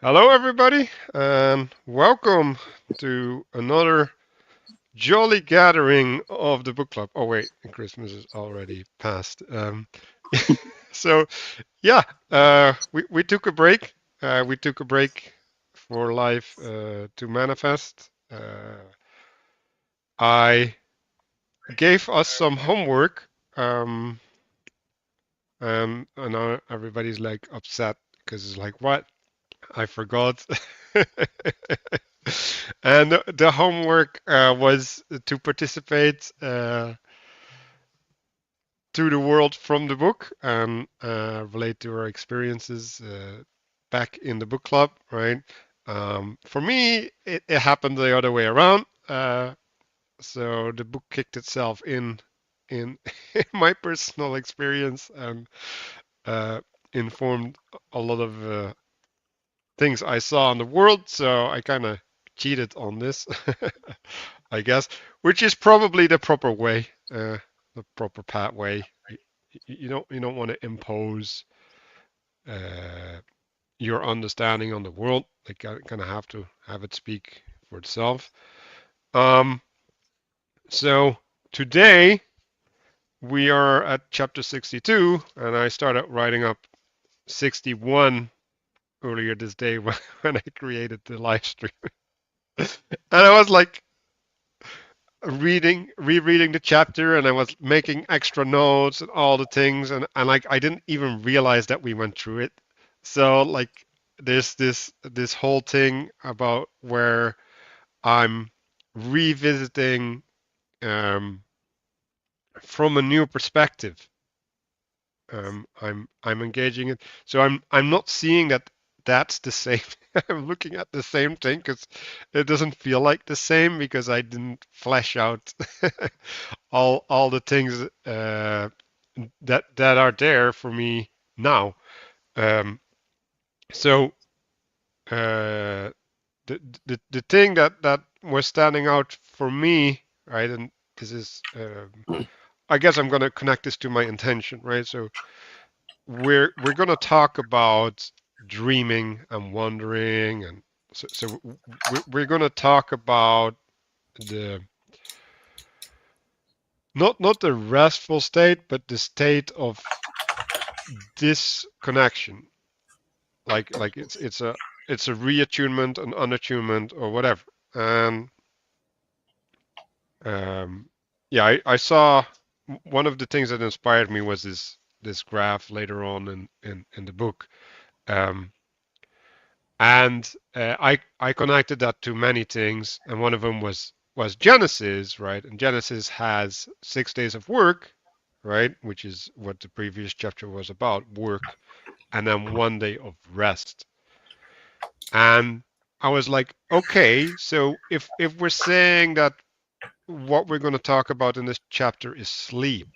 Hello, everybody, and welcome to another jolly gathering of the book club. Oh, wait, Christmas is already past. So, yeah, we took a break. We took a break for life to manifest. I gave us some homework, and now everybody's like upset because it's like, what? I forgot. And the homework was to participate to the world from the book and relate to our experiences back in the book club, right? For me, it happened the other way around. So the book kicked itself in in my personal experience and informed a lot of things I saw in the world. So I kind of cheated on this, I guess, which is probably the proper way, the proper pathway. You don't want to impose uh, your understanding on the world. Like, kind of have to have it speak for itself. Um, so today we are at chapter 62, and I started writing up 61 earlier this day when I created the live stream, and I was like, rereading the chapter, and I was making extra notes and all the things, and like I didn't even realize that we went through it. So like there's this whole thing about where I'm revisiting um, from a new perspective. I'm engaging it, so I'm not seeing that that's the same. I'm looking at the same thing because it doesn't feel like the same because I didn't flesh out all the things that are there for me now. Um, so uh, the thing that was standing out for me, right, and this is I guess I'm gonna connect this to my intention, right? So we're gonna talk about dreaming and wandering, and so we're gonna talk about the not the restful state, but the state of disconnection. Like it's a reattunement, an unattunement, or whatever. And um, yeah, I saw one of the things that inspired me was this graph later on in the book. Um, and I connected that to many things, and one of them was Genesis, right? And Genesis has 6 days of work, right, which is what the previous chapter was about, work, and then 1 day of rest. And I was like, okay, so if we're saying that what we're going to talk about in this chapter is sleep,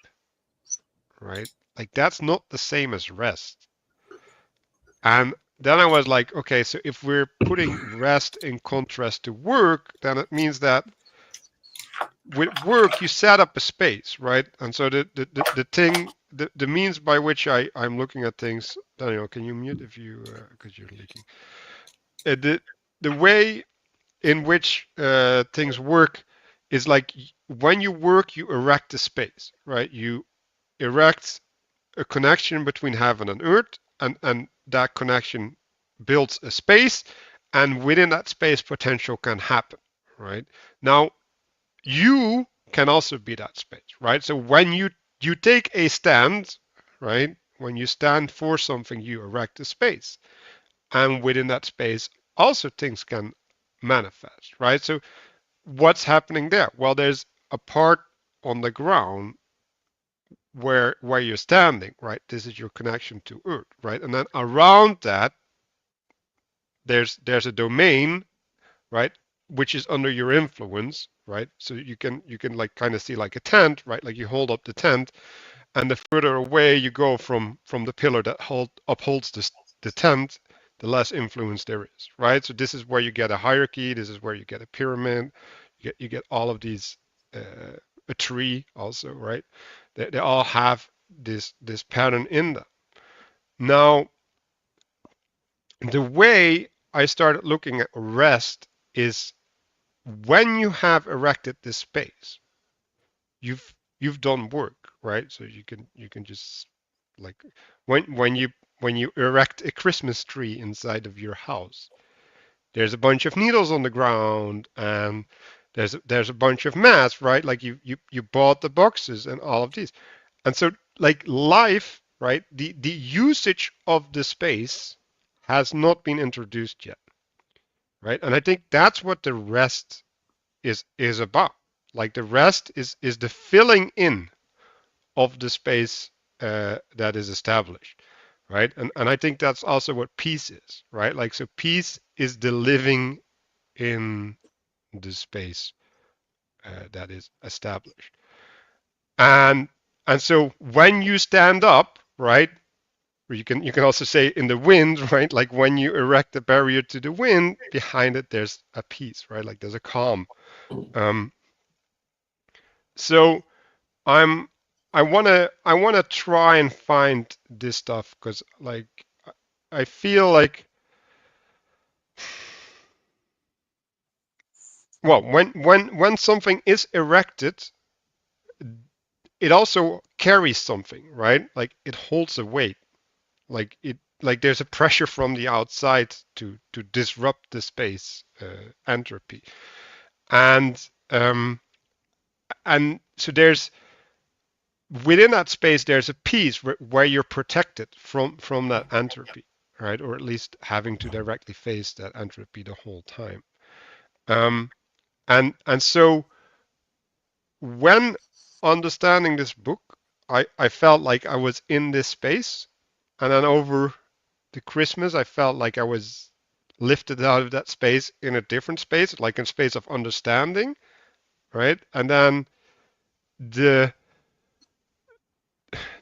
right? Like that's not the same as rest. And then I was like, okay, so if we're putting rest in contrast to work, then it means that with work you set up a space, right? And so the thing, the means by which I'm looking at things, Daniel, can you mute if you because you're leaking. The way in which things work is like when you work, you erect a space, right? You erect a connection between heaven and earth, and that connection builds a space, and within that space, potential can happen, right? Now, you can also be that space, right? So when you take a stand, right? When you stand for something, you erect a space, and within that space, also things can manifest, right? So what's happening there? Well, there's a part on the ground where you're standing, right? This is your connection to Earth, right? And then around that, there's a domain, right, which is under your influence, right? So you can like kind of see like a tent, right? Like you hold up the tent, and the further away you go from the pillar that upholds the tent, the less influence there is, right? So this is where you get a hierarchy. This is where you get a pyramid. You get all of these. A tree also, right? They all have this pattern in them. Now, the way I started looking at rest is when you have erected this space, you've done work, right? So you can just like when you erect a Christmas tree inside of your house, there's a bunch of needles on the ground and there's a bunch of mats, right? Like you bought the boxes and all of these. And so like life, right? The usage of the space has not been introduced yet, right? And I think that's what the rest is about. Like the rest is the filling in of the space that is established, right? And I think that's also what peace is, right? Like so peace is the living in the space that is established. And and so when you stand up, right? Or you can also say in the wind, right? Like when you erect a barrier to the wind, behind it there's a peace, right? Like there's a calm. Um, so I'm I wanna try and find this stuff because like I feel like well when something is erected, it also carries something, right? Like it holds a weight. Like there's a pressure from the outside to disrupt the space entropy. And and so there's within that space there's a piece where you're protected from that entropy, right? Or at least having to directly face that entropy the whole time. Um, and so when understanding this book, I felt like I was in this space, and then over the Christmas, I felt like I was lifted out of that space in a different space, like in space of understanding, right? And then the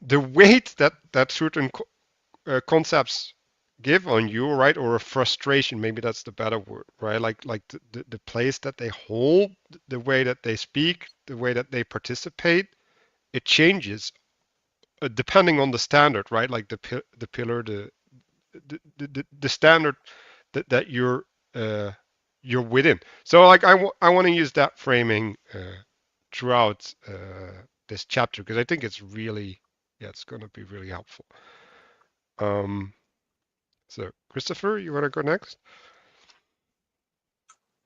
the weight that certain concepts give on you, right? Or a frustration, maybe that's the better word, right? Like the place that they hold, the way that they speak, the way that they participate, it changes depending on the standard, right? Like the pillar, the standard that you're within. So like I want to use that framing throughout this chapter because I think it's really yeah it's going to be really helpful. Um, so Christopher, you want to go next?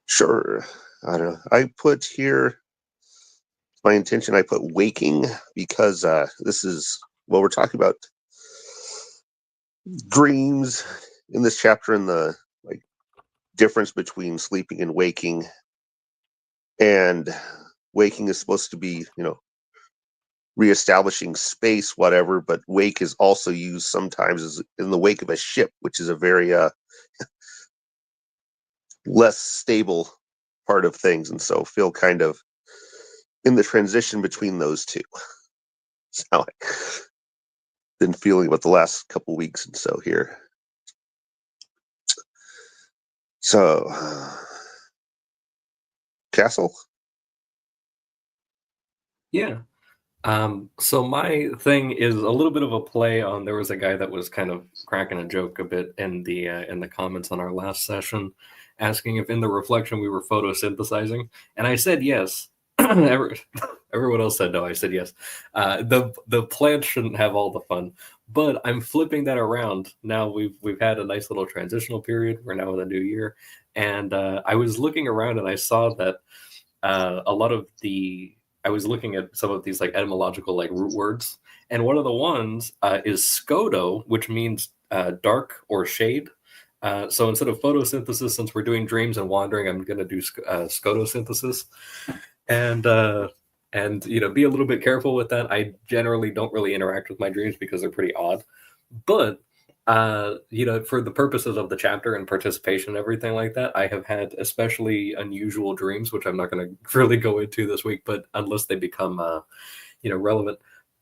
Sure. I don't know. I put here my intention. I put waking because this is well we're talking about dreams in this chapter and the like difference between sleeping and waking. And waking is supposed to be, reestablishing space, whatever, but wake is also used sometimes as in the wake of a ship, which is a very less stable part of things. And so feel kind of in the transition between those two. That's how I've been feeling about the last couple weeks and so here. So, Castle? Yeah. So my thing is a little bit of a play on. There was a guy that was kind of cracking a joke a bit in the comments on our last session, asking if in the reflection we were photosynthesizing, and I said yes. Everyone else said no. I said yes. The plant shouldn't have all the fun, but I'm flipping that around. Now we've had a nice little transitional period. We're now in the new year, and I was looking around and I saw that a lot of the I was looking at some of these like etymological like root words, and one of the ones is scoto, which means dark or shade. So instead of photosynthesis, since we're doing dreams and wandering, I'm going to do scotosynthesis, and be a little bit careful with that. I generally don't really interact with my dreams because they're pretty odd, but for the purposes of the chapter and participation and everything like that, I have had especially unusual dreams, which I'm not going to really go into this week, but unless they become, relevant.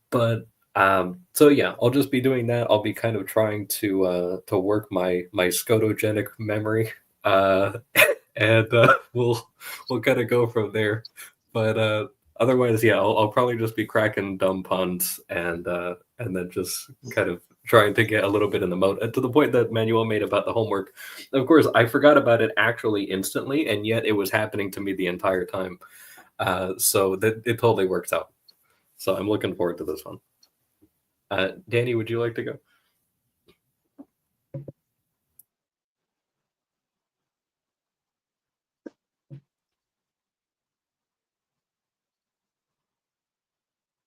But so yeah, I'll just be doing that. I'll be kind of trying to work my scotogenic memory, and we'll kind of go from there. But otherwise, yeah, I'll probably just be cracking dumb puns and then just kind of trying to get a little bit in the mode. And to the point that Manuel made about the homework, of course, I forgot about it actually instantly, and yet it was happening to me the entire time. So that it totally works out. So I'm looking forward to this one. Danny, would you like to go?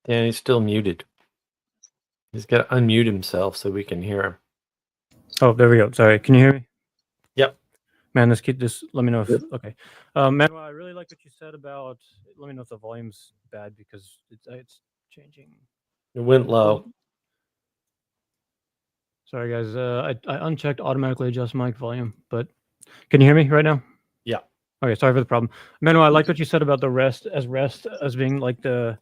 Danny's still muted. He's got to unmute himself so we can hear him. Oh, there we go. Sorry. Can you hear me? Yep. Man, this kid, just let me know if, okay. Manuel, I really like what you said about, let me know if the volume's bad because it's changing. It went low. Sorry, guys. I unchecked automatically adjust mic volume, but can you hear me right now? Yeah. Okay, sorry for the problem. Manuel, I like what you said about the rest as being like the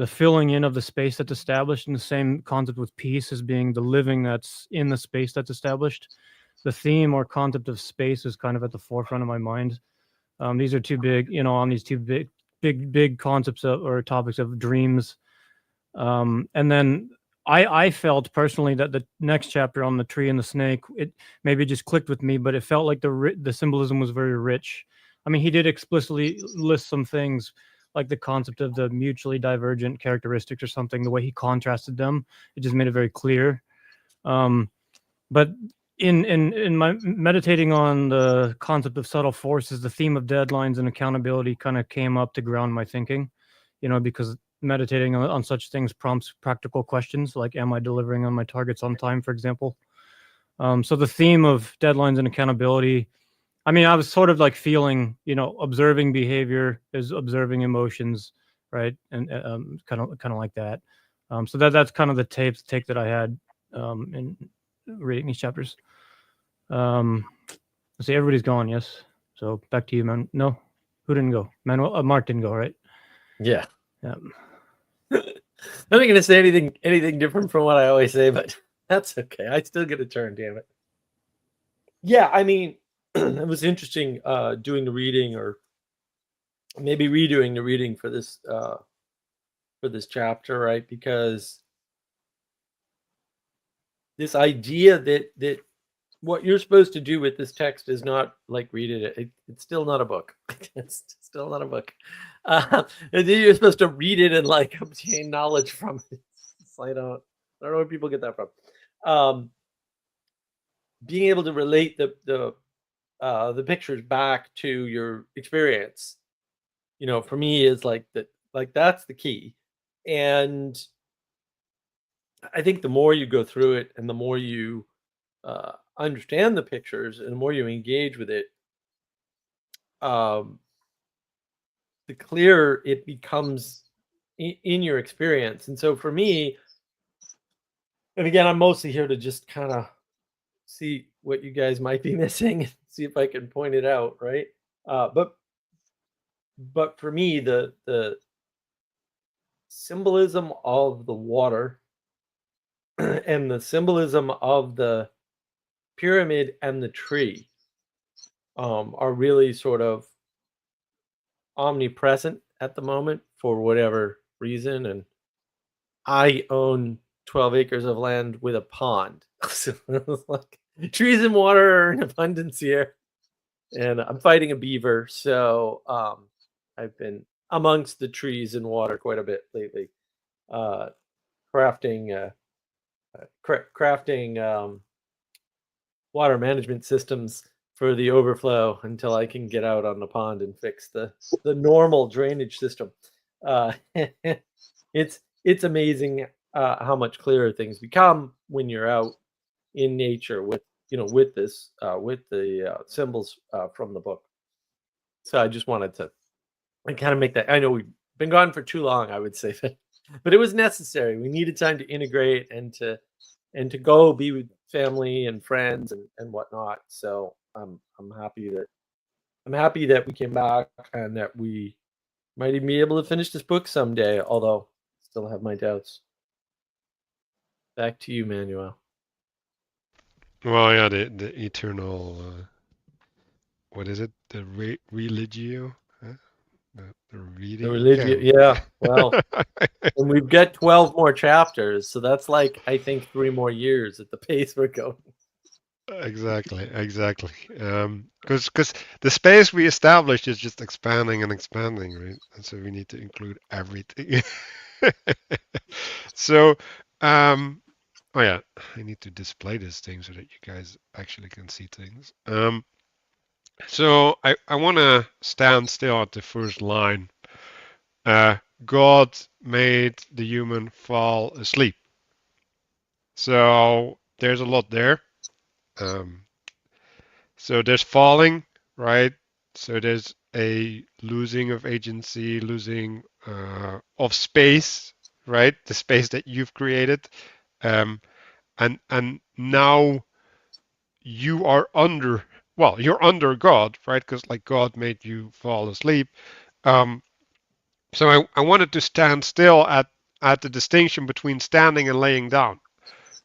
filling in of the space that's established, and the same concept with peace as being the living that's in the space that's established. The theme or concept of space is kind of at the forefront of my mind. These are two big, on these two big concepts or topics of dreams. And then I felt personally that the next chapter on the tree and the snake, it maybe just clicked with me, but it felt like the symbolism was very rich. I mean, he did explicitly list some things like the concept of the mutually divergent characteristics or something, the way he contrasted them, it just made it very clear. But in my meditating on the concept of subtle forces, the theme of deadlines and accountability kind of came up to ground my thinking, because meditating on such things prompts practical questions like, am I delivering on my targets on time, for example? So the theme of deadlines and accountability, I mean, I was sort of like feeling, observing behavior is observing emotions, right? And kind of like that. So that's kind of the take that I had in reading these chapters. Let's see, everybody's gone, yes. So back to you, man. No, who didn't go? Manuel, Mark didn't go, right? Yeah. Yeah. I'm not going to say anything different from what I always say, but that's okay. I still get a turn, damn it. Yeah, I mean, it was interesting doing the reading, or maybe redoing the reading for this chapter, right? Because this idea that what you're supposed to do with this text is not like read it. It's still not a book. It's still not a book. And then you're supposed to read it and like obtain knowledge from it. I don't know where people get that from. Being able to relate the pictures back to your experience, for me is like that. Like that's the key. And I think the more you go through it, and the more you understand the pictures, and the more you engage with it, the clearer it becomes in your experience. And so for me, and again, I'm mostly here to just kind of see what you guys might be missing and see if I can point it out, right? But for me, the symbolism of the water and the symbolism of the pyramid and the tree are really sort of omnipresent at the moment for whatever reason. And I own 12 acres of land with a pond. So it's like trees and water are in abundance here. And I'm fighting a beaver. So I've been amongst the trees and water quite a bit lately. Crafting water management systems for the overflow until I can get out on the pond and fix the normal drainage system. It's amazing how much clearer things become when you're out in nature with this with the symbols from the book. So I just wanted to kind of make that. I know we've been gone for too long, I would say, but it was necessary. We needed time to integrate and to go be with family and friends and whatnot. So I'm happy that we came back, and that we might even be able to finish this book someday, although I still have my doubts. Back to you, Manuel. Well, yeah, the eternal, what is it? The religio? Huh? the reading The religion, again. yeah. Well, and we've got 12 more chapters, so that's like I think 3 more years at the pace we're going. Exactly. Because the space we established is just expanding and expanding, right? And so we need to include everything. So, oh yeah, I need to display this thing so that you guys actually can see things. So I want to stand still at the first line. God made the human fall asleep. So there's a lot there. So there's falling, right? So there's a losing of agency, losing of space, right? The space that you've created, and now you are under. Well, you're under God, right? Because like God made you fall asleep. Um, so I wanted to stand still at the distinction between standing and laying down,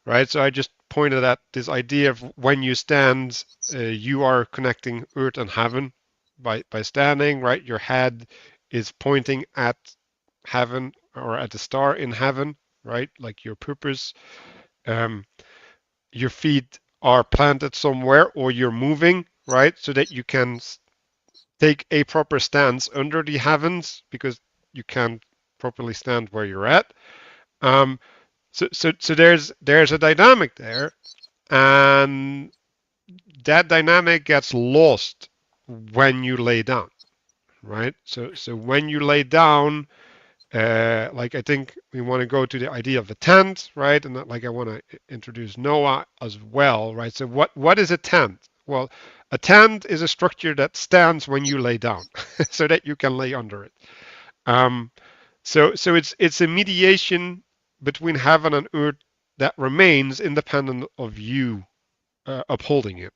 right? So I just pointed at this idea of when you stand, you are connecting earth and heaven by standing, right? Your head is pointing at heaven or at the star in heaven, right? Like your purpose. Um, your feet are planted somewhere or you're moving, right? So that you can take a proper stance under the heavens because you can't properly stand where you're at. Um, so there's a dynamic there, and that dynamic gets lost when you lay down, right? So when you lay down, like I think we want to go to the idea of a tent, right? And like I want to introduce Noah as well, right? So what is a tent? Well, a tent is a structure that stands when you lay down, so that you can lay under it. So it's a mediation between heaven and earth that remains independent of you upholding it,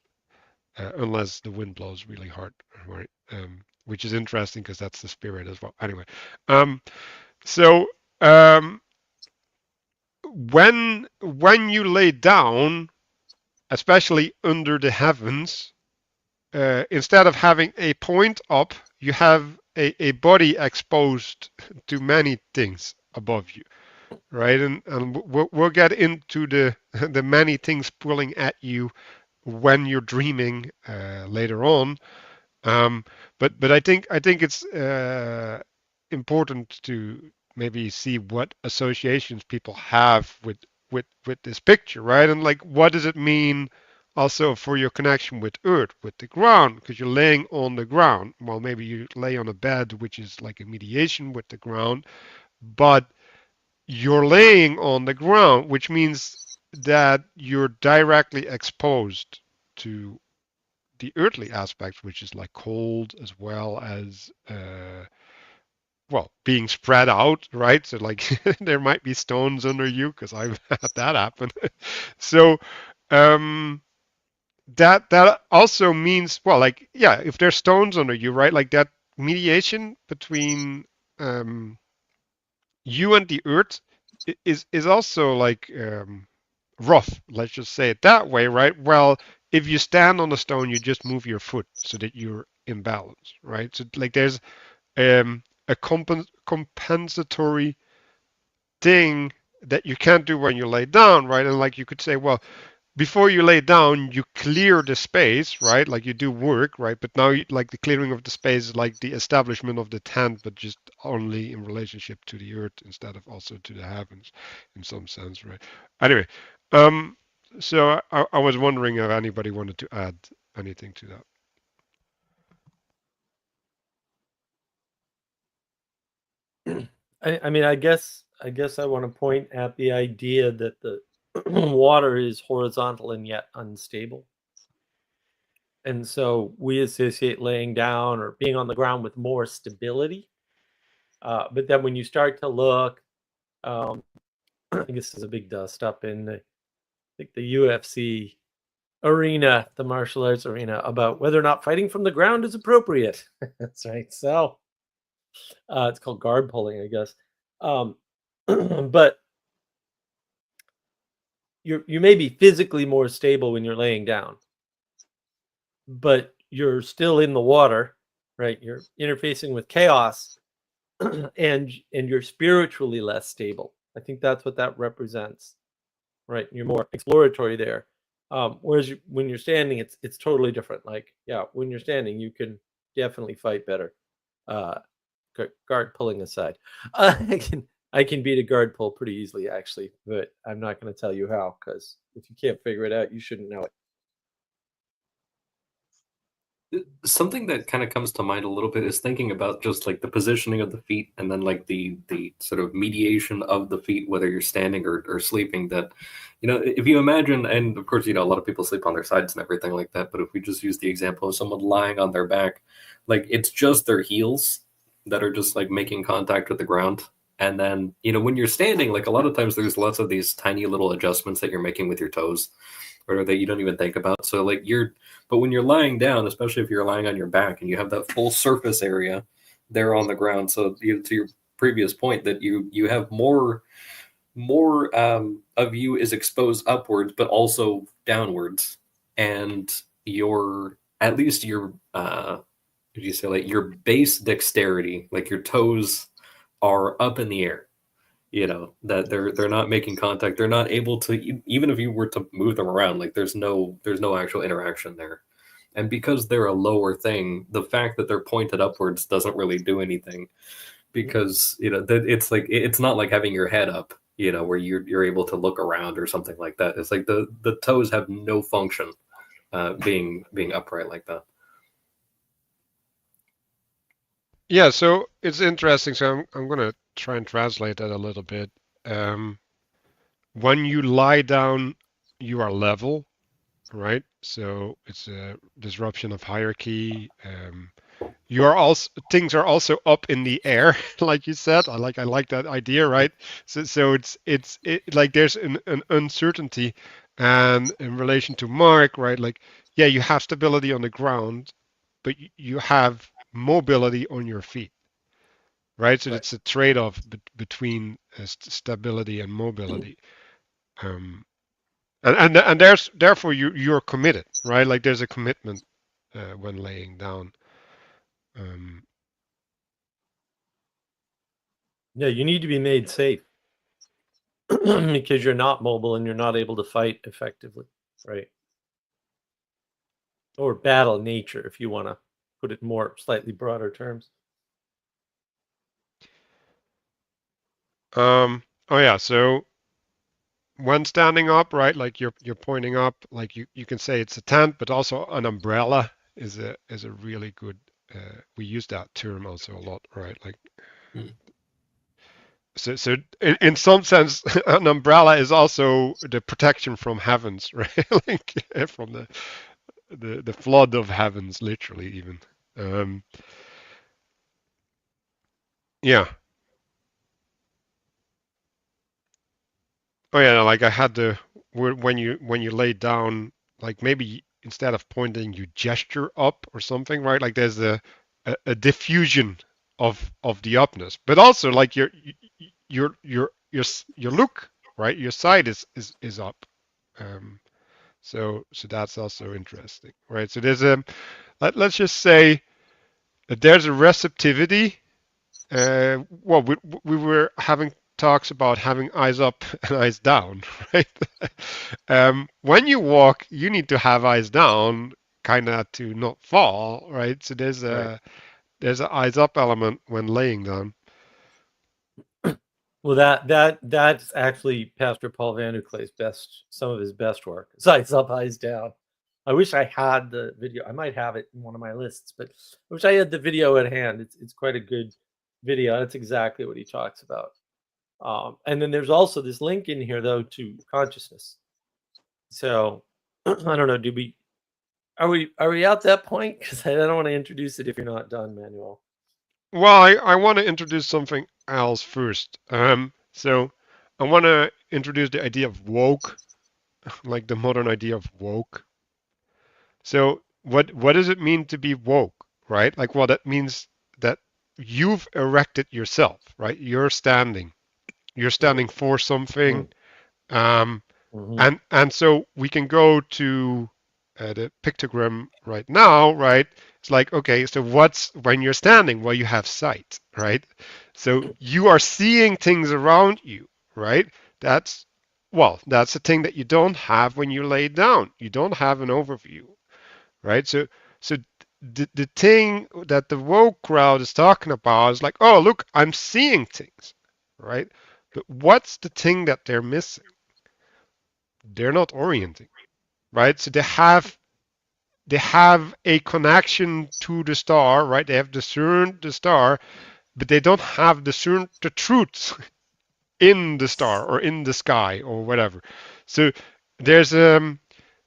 unless the wind blows really hard, right? Which is interesting because that's the spirit as well. Anyway, so when you lay down, especially under the heavens, instead of having a point up, you have a body exposed to many things above you, right? And we'll get into the the many things pulling at you when you're dreaming later on. But I think it's important to maybe see what associations people have with this picture, right? And like, what does it mean also for your connection with earth, with the ground? Because you're laying on the ground. Well, maybe you lay on a bed, which is like a mediation with the ground, but you're laying on the ground, which means that you're directly exposed to the earthly aspects, which is like cold as well as well, being spread out, right? So like there might be stones under you because I've had that happen. So um that also means, well, like, yeah, if there's stones under you, right? Like that mediation between you and the earth is also like rough, let's just say it that way, right? Well, if you stand on a stone, you just move your foot so that you're in balance, right? So like there's a compensatory thing that you can't do when you lay down, right? And like you could say, well, before you lay down, you clear the space, right? Like you do work, right? But now, like the clearing of the space is like the establishment of the tent, but just only in relationship to the earth instead of also to the heavens, in some sense, right? Anyway, so I was wondering if anybody wanted to add anything to that. I mean, I guess I want to point at the idea that the water is horizontal and yet unstable. And so we associate laying down or being on the ground with more stability. But then when you start to look, I guess there's a big dust up in the, I think the UFC arena, the martial arts arena, about whether or not fighting from the ground is appropriate. That's right. So it's called guard pulling, I guess. But you may be physically more stable when you're laying down, but you're still in the water right? You're interfacing with chaos, and you're spiritually less stable. I think that's what that represents, right? You're more exploratory there. Whereas when you're standing, it's totally different. Like, yeah, when you're standing, you can definitely fight better. Guard pulling aside, I can beat a guard pull pretty easily, actually, but I'm not going to tell you how, because if you can't figure it out, you shouldn't know it. Something that kind of comes to mind a little bit is thinking about just like the positioning of the feet, and then like the sort of mediation of the feet, whether you're standing or sleeping. That, you know, if you imagine, and of course, you know, a lot of people sleep on their sides and everything like that, but if we just use the example of someone lying on their back, like it's just their heels that are just like making contact with the ground. And then, you know, when you're standing, like a lot of times there's lots of these tiny little adjustments that you're making with your toes, or that you don't even think about. So like but when you're lying down, especially if you're lying on your back and you have that full surface area there on the ground, so to your previous point, that you have more of you is exposed upwards, but also downwards, and at least your if you say like your base dexterity, like your toes are up in the air. You know, that they're not making contact. They're not able to, even if you were to move them around, like there's no actual interaction there. And because they're a lower thing, the fact that they're pointed upwards doesn't really do anything, because, you know, it's like, it's not like having your head up, you know, where you're able to look around or something like that. It's like the toes have no function being upright like that. Yeah, so it's interesting. So I'm going to try and translate that a little bit. When you lie down, you are level, right? So it's a disruption of hierarchy. You are also, things are also up in the air, like you said. I like that idea, right? So it's like there's an uncertainty, and in relation to Mark, right? Like, yeah, you have stability on the ground, but you have mobility on your feet, right? So Right. it's a trade-off between stability and mobility. And there's therefore you're committed, right? Like there's a commitment when laying down. Yeah, you need to be made safe because you're not mobile and you're not able to fight effectively, right? Or battle nature, if you want to put it more slightly broader terms. Oh yeah, so when standing up, right, like you're pointing up, like you can say it's a tent, but also an umbrella is a really good. We use that term also a lot, right? Like, so in some sense, an umbrella is also the protection from heavens, right? Like from the flood of heavens, literally even. Yeah. Oh yeah, like I had the when you lay down, like maybe instead of pointing, you gesture up or something, right? Like there's a diffusion of the upness, but also like your look, right? Your side is up. Um, so that's also interesting, right? So there's let's just say that there's a receptivity. Well, we were having talks about having eyes up and eyes down, right? When you walk, you need to have eyes down, kind of to not fall, right? So Right. there's an eyes up element when laying down. Well, that's actually Pastor Paul Van Uclay's some of his best work. Eyes up, eyes down. I wish I had the video. I might have it in one of my lists, but I wish I had the video at hand. It's quite a good video. That's exactly what he talks about. And then there's also this link in here though to consciousness. So I don't know. Are we at that point? Because I don't want to introduce it if you're not done, Manuel. Well, I want to introduce something else first. So I want to introduce the idea of woke, like the modern idea of woke. So what does it mean to be woke, right? Like, well, that means that you've erected yourself, right? You're standing for something. Mm-hmm. And so we can go to the pictogram right now, right? It's like, okay, so what's when you're standing? Well, you have sight, right? So you are seeing things around you, right? That's that's a thing that you don't have when you lay down. You don't have an overview, right? So the thing that the woke crowd is talking about is like, oh, look, I'm seeing things, right? But what's the thing that they're missing? They're not orienting, right? So they have a connection to the star, right? They have discerned the star, but they don't have discerned the truth in the star or in the sky or whatever. So there's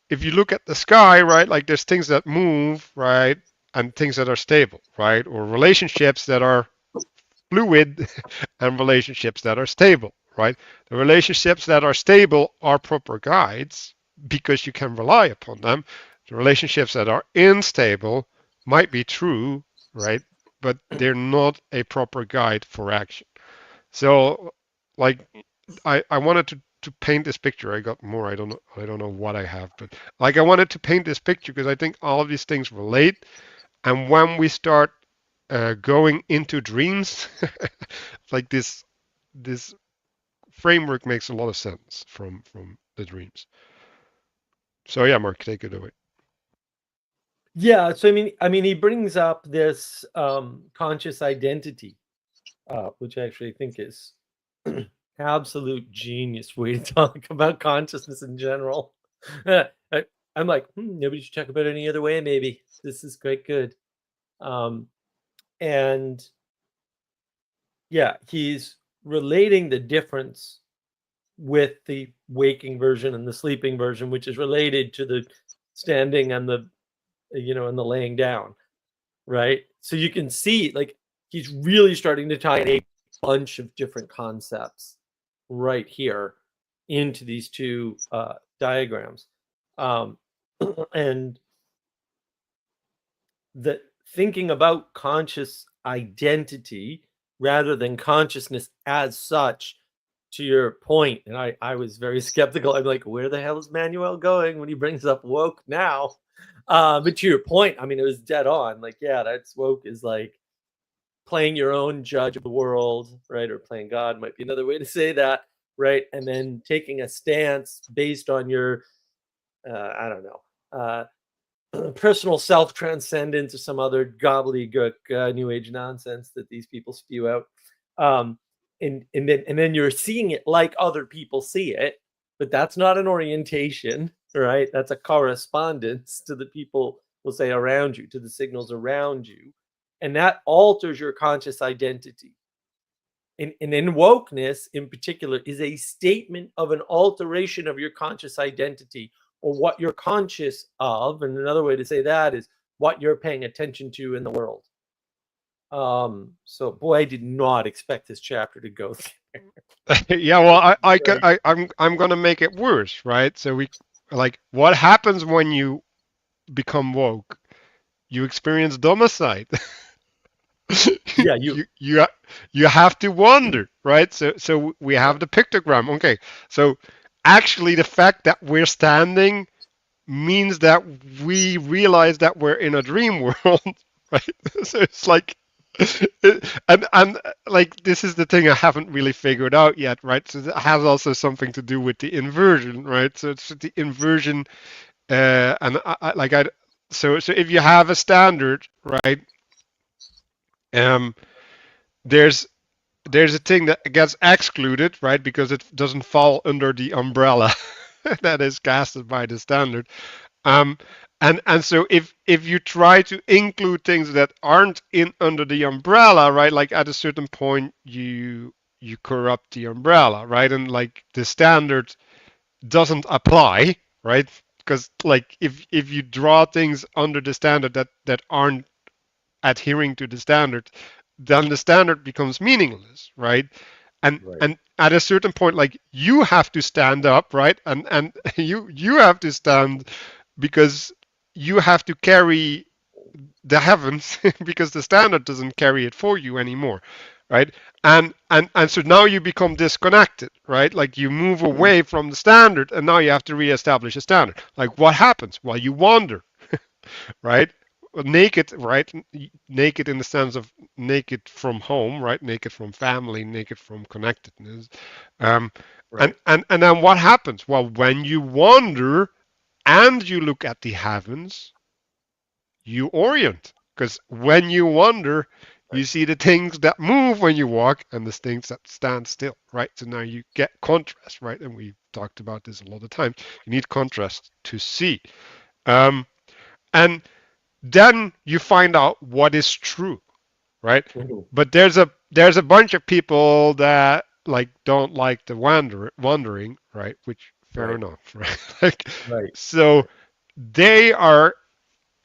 if you look at the sky, right, like there's things that move, right, and things that are stable, right, or relationships that are fluid and relationships that are stable, right? The relationships that are stable are proper guides because you can rely upon them. The relationships that are unstable might be true, right? But they're not a proper guide for action. So, like, I wanted to paint this picture. I got more. I don't know what I have, but like I wanted to paint this picture because I think all of these things relate. And when we start going into dreams, like this framework makes a lot of sense from the dreams. So yeah, Mark, take it away. Yeah, so I mean, he brings up this conscious identity, which I actually think is absolute genius way to talk about consciousness in general. I'm like, nobody should talk about it any other way. Maybe this is quite good. And yeah, he's relating the difference with the waking version and the sleeping version, which is related to the standing and the, and the laying down, right? So you can see, like, he's really starting to tie in a bunch of different concepts right here into these two diagrams. And the thinking about conscious identity rather than consciousness as such, to your point, and I was very skeptical. I'm like, where the hell is Manuel going when he brings up woke now? But to your point, I mean, it was dead on. Like, yeah, that's woke is like playing your own judge of the world, right? Or playing God might be another way to say that, right? And then taking a stance based on your, I don't know, personal self-transcendence or some other gobbledygook New Age nonsense that these people spew out. And then you're seeing it like other people see it, but that's not an orientation, right? That's a correspondence to the people, we'll say, around you, to the signals around you, and that alters your conscious identity. And in wokeness, in particular, is a statement of an alteration of your conscious identity, or what you're conscious of. And another way to say that is what you're paying attention to in the world. So boy, I did not expect this chapter to go there. Yeah, well, I'm gonna make it worse, right? So we like what happens when you become woke? You experience domicide. Yeah, you have to wonder, right? So we have the pictogram. Okay, so actually the fact that we're standing means that we realize that we're in a dream world, right? So it's like, and like this is the thing I haven't really figured out yet, right? So that has also something to do with the inversion, right? So it's the inversion, and so if you have a standard, right? There's a thing that gets excluded, right? Because it doesn't fall under the umbrella that is casted by the standard. And so if you try to include things that aren't in under the umbrella, right? Like at a certain point you corrupt the umbrella, right? And like the standard doesn't apply, right? Because like if you draw things under the standard that aren't adhering to the standard, then the standard becomes meaningless, right? And at a certain point, like you have to stand up, right? And you have to stand because you have to carry the heavens because the standard doesn't carry it for you anymore, right? And so now you become disconnected, right? Like you move away from the standard, and now you have to reestablish a standard. Like what happens? Well, you wander, right? Naked, right? Naked in the sense of naked from home, right? Naked from family, naked from connectedness. Um, Right. and then what happens? Well, when you wander and you look at the heavens, you orient. Because when you wander, you Right. see the things that move when you walk and the things that stand still, right? So now you get contrast, right? And we've talked about this a lot of times. You need contrast to see. And then you find out what is true, right? Mhm. But there's a bunch of people that like don't like the wandering, right? Which fair Right. enough, right? Like Right. so they are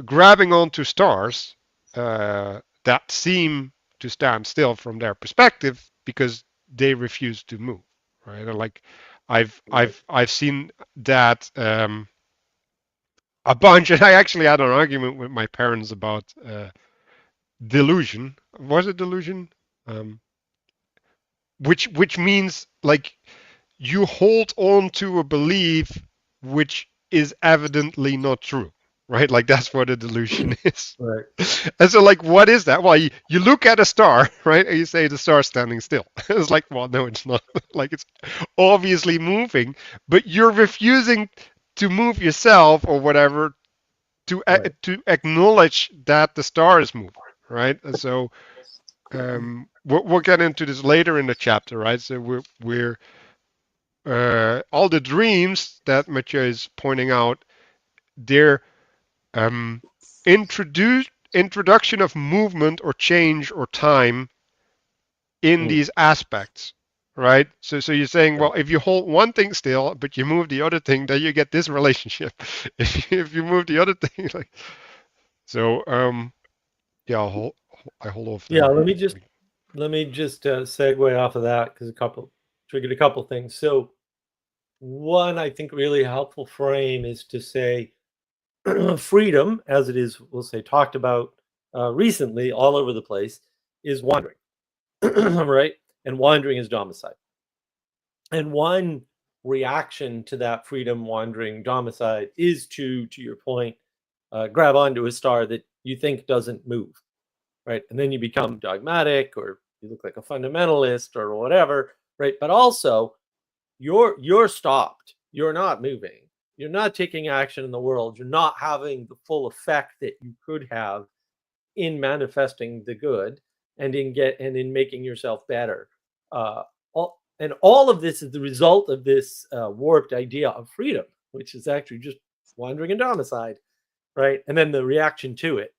grabbing onto stars that seem to stand still from their perspective because they refuse to move, right? And like Right. I've seen that a bunch, and I actually had an argument with my parents about delusion. Was it delusion? Um, which means like you hold on to a belief which is evidently not true, right? Like that's what a delusion is. Right. And so like what is that? Well, you look at a star, right? And you say the star's standing still. It's like, well, no, it's not. Like it's obviously moving, but you're refusing to move yourself or whatever Right. to acknowledge that the star is moving, right? And so we'll get into this later in the chapter, right? So we're all the dreams that Matthieu is pointing out, they're introduction of movement or change or time in Mm. these aspects, right? So you're saying, Right. well, if you hold one thing still but you move the other thing, then you get this relationship. If you move the other thing, like so, yeah, I hold off Yeah. there. Let me just segue off of that because triggered a couple things. So one, I think, really helpful frame is to say freedom, as it is, we'll say, talked about recently all over the place, is wandering, right? And wandering is domicide. And one reaction to that freedom, wandering, domicide is to your point, grab onto a star that you think doesn't move, right? And then you become dogmatic, or you look like a fundamentalist, or whatever, right? But also, you're stopped. You're not moving. You're not taking action in the world. You're not having the full effect that you could have in manifesting the good and in making yourself better. All of this is the result of this warped idea of freedom, which is actually just wandering and domicide, right? And then the reaction to it,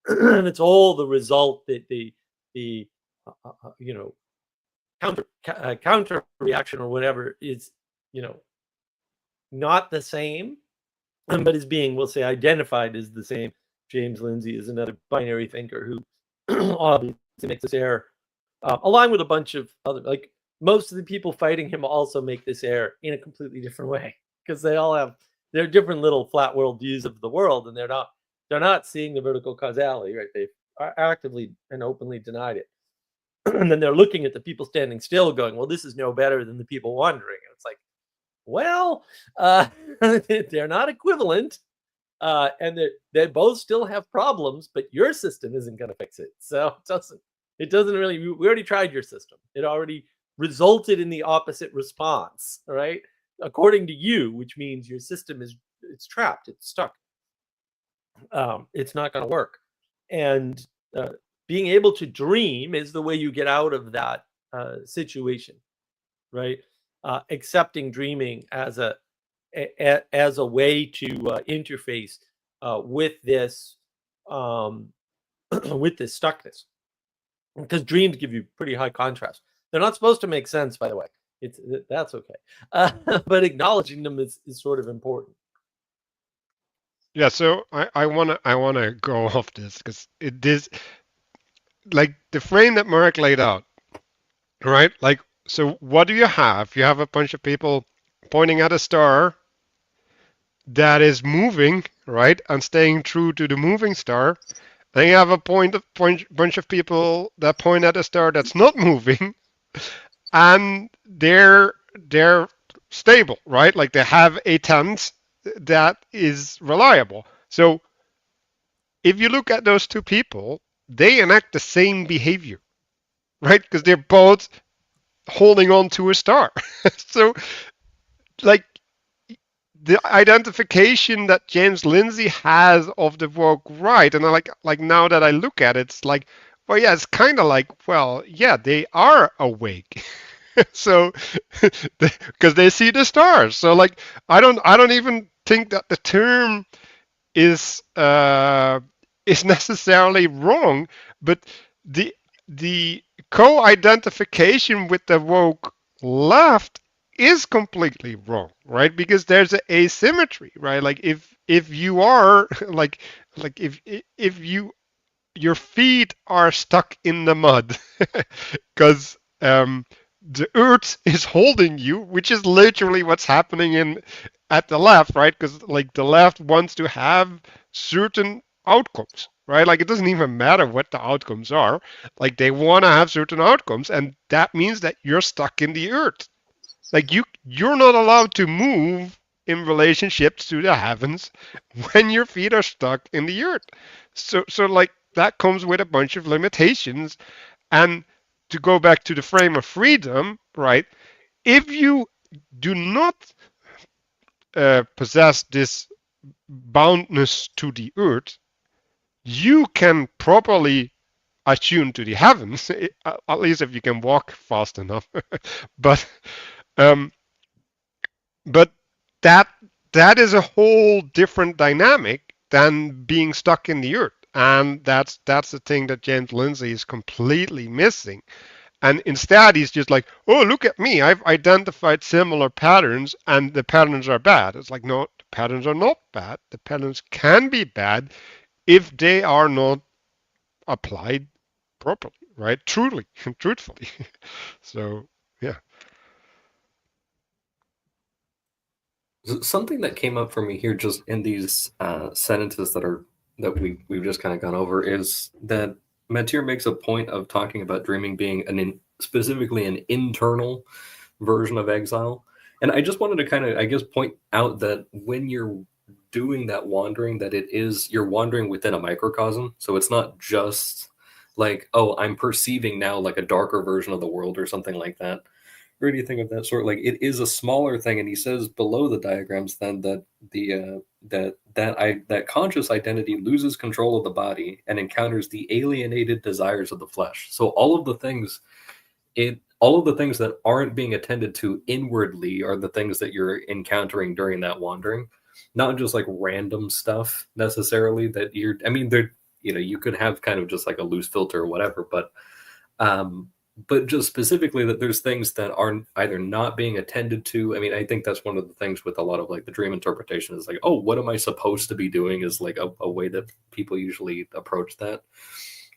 and it's all the result that the you know counter reaction or whatever is, you know, not the same, but is being, we'll say, identified as the same. James Lindsay is another binary thinker who obviously makes this error, along with a bunch of other, like most of the people fighting him also make this error in a completely different way because they all have their different little flat world views of the world, and they're not seeing the vertical causality, right? They are actively and openly denied it. And then they're looking at the people standing still going, well, this is no better than the people wandering. And it's like, well, they're not equivalent. And they both still have problems, but your system isn't going to fix it. So it doesn't really, we already tried your system. It already resulted in the opposite response, right? According to you, which means your system it's trapped, it's stuck. It's not going to work. And being able to dream is the way you get out of that situation, right? Accepting dreaming as a way to interface with this with this stuckness, because dreams give you pretty high contrast. They're not supposed to make sense, by the way. That's okay, but acknowledging them is sort of important. Yeah, so I wanna go off this because it is like the frame that Mark laid out, right? Like, so what do you have? You have a bunch of people pointing at a star that is moving, right, and staying true to the moving star, Then you have a bunch of people that point at a star that's not moving, and they're stable, right? Like they have a tent that is reliable. So if you look at those two people, they enact the same behavior, right? Because they're both holding on to a star. So, like, the identification that James Lindsay has of the woke right, and I like now that I look at it, it's like, well, yeah, it's kind of like, well, yeah, they are awake. So, because they see the stars. So, like, I don't even think that the term is necessarily wrong, but the co-identification with the woke left is completely wrong, right? Because there's an asymmetry, right? Like if you are like if your feet are stuck in the mud because the earth is holding you, which is literally what's happening in at the left, right? Because like the left wants to have certain outcomes, right? Like it doesn't even matter what the outcomes are. Like they want to have certain outcomes, and that means that you're stuck in the earth. Like you're not allowed to move in relationships to the heavens when your feet are stuck in the earth. So like that comes with a bunch of limitations. And to go back to the frame of freedom, right? If you do not possess this boundness to the earth, you can properly attune to the heavens, at least if you can walk fast enough. but um, but that is a whole different dynamic than being stuck in the earth, and that's the thing that James Lindsay is completely missing. And instead, he's just like, oh, look at me. I've identified similar patterns, and the patterns are bad. It's like, no, the patterns are not bad. The patterns can be bad if they are not applied properly, right? Truthfully. So, yeah. Something that came up for me here, just in these sentences that we've just kind of gone over, is that Matthieu makes a point of talking about dreaming being specifically an internal version of exile. And I just wanted to kind of, I guess, point out that when you're doing that wandering, that you're wandering within a microcosm. So it's not just like, oh, I'm perceiving now like a darker version of the world or something like that, or anything of that sort. Like it is a smaller thing. And he says below the diagrams then that that conscious identity loses control of the body and encounters the alienated desires of the flesh. So all of the things that aren't being attended to inwardly are the things that you're encountering during that wandering, not just like random stuff necessarily that they're, you could have kind of just like a loose filter or whatever, but just specifically that there's things that aren't either not being attended to. I mean, I think that's one of the things with a lot of like the dream interpretation is like, oh, what am I supposed to be doing, is like a way that people usually approach that.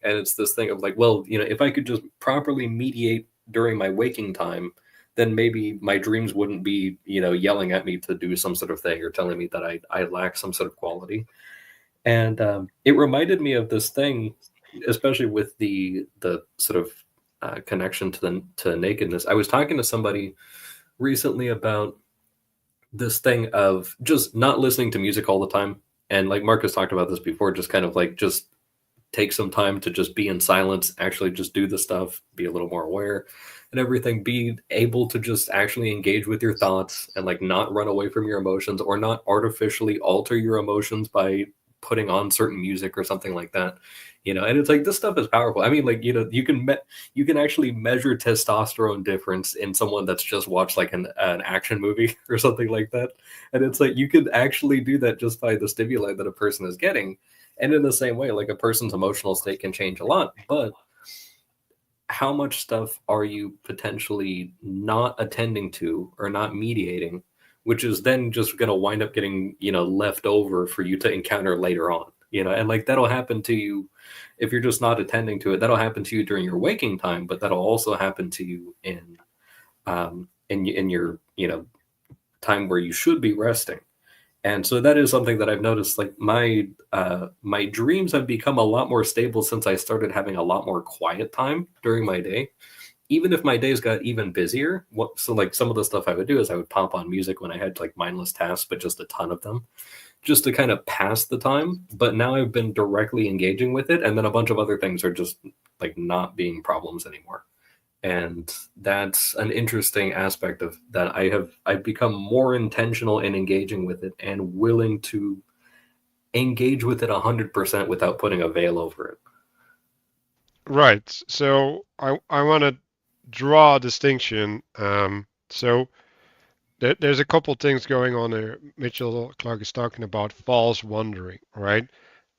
And it's this thing of like, well, if I could just properly mediate during my waking time, then maybe my dreams wouldn't be, yelling at me to do some sort of thing or telling me that I lack some sort of quality. And it reminded me of this thing, especially with the sort of connection to nakedness. I was talking to somebody recently about this thing of just not listening to music all the time. And like Marcus talked about this before, just kind of like just take some time to just be in silence, actually just do the stuff, be a little more aware and everything, be able to just actually engage with your thoughts and like not run away from your emotions or not artificially alter your emotions by putting on certain music or something like that. And it's like, this stuff is powerful. I mean, like, you can actually measure testosterone difference in someone that's just watched like an action movie or something like that. And it's like, you could actually do that just by the stimuli that a person is getting. And in the same way, like a person's emotional state can change a lot, but how much stuff are you potentially not attending to or not mediating, which is then just going to wind up getting, left over for you to encounter later on, and like that'll happen to you if you're just not attending to it. That'll happen to you during your waking time, but that'll also happen to you in your, time where you should be resting. And so that is something that I've noticed. Like my dreams have become a lot more stable since I started having a lot more quiet time during my day. Even if my days got even busier, so like some of the stuff I would do is I would pop on music when I had like mindless tasks, but just a ton of them, just to kind of pass the time. But now I've been directly engaging with it, and then a bunch of other things are just like not being problems anymore. And that's an interesting aspect of that. I've become more intentional in engaging with it and willing to engage with it 100% without putting a veil over it. Right. So I want to draw a distinction. So there's a couple things going on there. Mitchell Clark is talking about false wandering, right?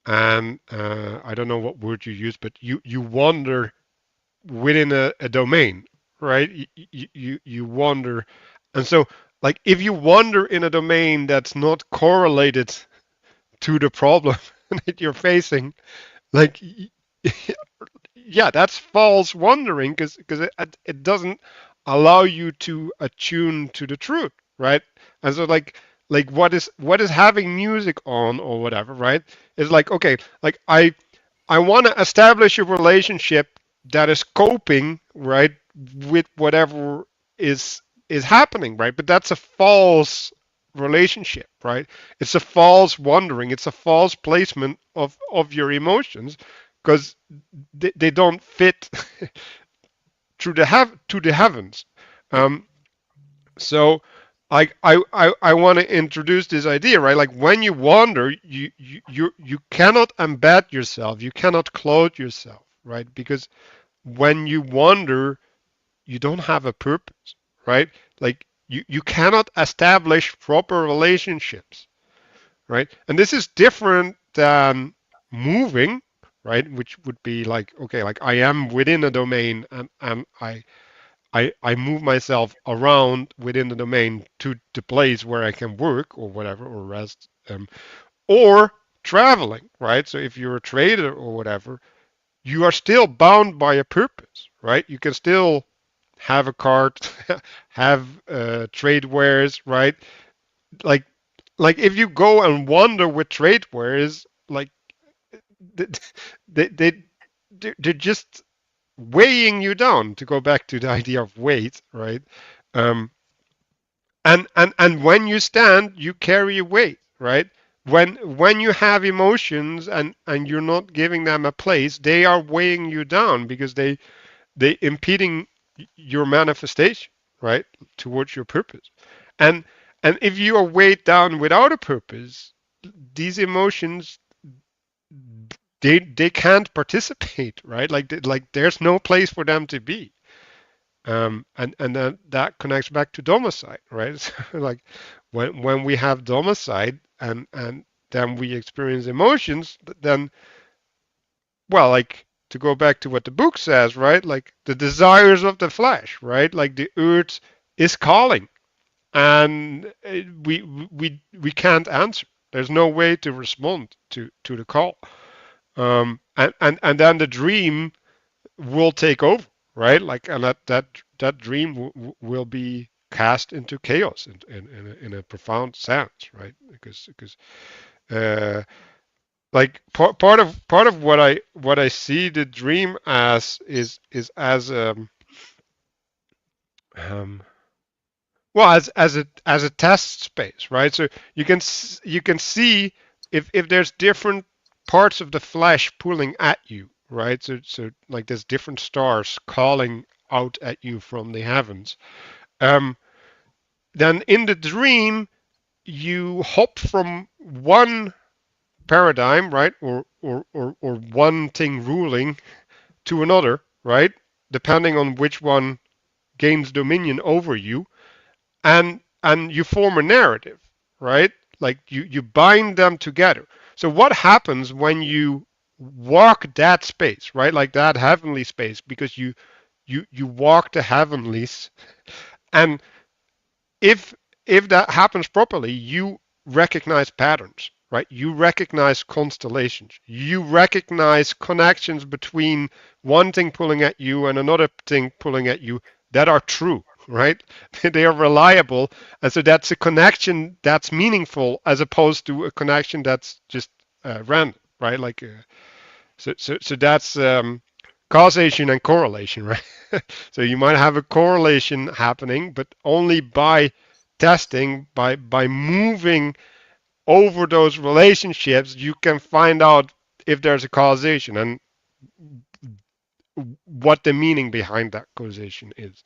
And I don't know what word you use, but you wander within a domain, right? You wander, and so like if you wander in a domain that's not correlated to the problem that you're facing, like yeah, that's false wandering because it doesn't allow you to attune to the truth, right? And so like what is having music on or whatever, right? Is like okay, like I want to establish a relationship that is coping, right, with whatever is happening, right? But that's a false relationship, right? It's a false wandering. It's a false placement of your emotions because they don't fit to the heavens. Um, so I want to introduce this idea, right? Like when you wander, you cannot embed yourself, you cannot clothe yourself, right? Because when you wander, you don't have a purpose, right? Like you cannot establish proper relationships, right? And this is different than moving, right? Which would be like, okay, like I am within a domain and I move myself around within the domain to the place where I can work or whatever or rest, or traveling, right? So if you're a trader or whatever, you are still bound by a purpose, right? You can still have a cart, have trade wares, right? Like if you go and wander with trade wares, like they they're just weighing you down. To go back to the idea of weight, right? Um, and when you stand, you carry a weight, right? When you have emotions and you're not giving them a place, they are weighing you down because they impeding your manifestation, right, towards your purpose. And if you are weighed down without a purpose, these emotions they can't participate, right? Like there's no place for them to be. And then that connects back to domicide, right? So like when we have domicide and then we experience emotions, then well, like to go back to what the book says, right? Like the desires of the flesh, right? Like the earth is calling, and we can't answer. There's no way to respond to the call. And then the dream will take over, right? Like and that dream will be cast into chaos in a profound sense, right? Because uh, like part of what I see the dream as is as um well as a test space, right? So you can see if there's different parts of the flesh pulling at you, right? So like there's different stars calling out at you from the heavens. Um, then in the dream you hop from one paradigm, right, or one thing ruling to another, right, depending on which one gains dominion over you, and you form a narrative, right? Like you bind them together. So what happens when you walk that space, right? Like that heavenly space, because you walk the heavenlies, and if that happens properly, you recognize patterns, right? You recognize constellations. You recognize connections between one thing pulling at you and another thing pulling at you that are true, right? They are reliable, and so that's a connection that's meaningful as opposed to a connection that's just random, right? Like so that's causation and correlation, right? So you might have a correlation happening, but only by testing, by moving over those relationships, you can find out if there's a causation and what the meaning behind that causation is.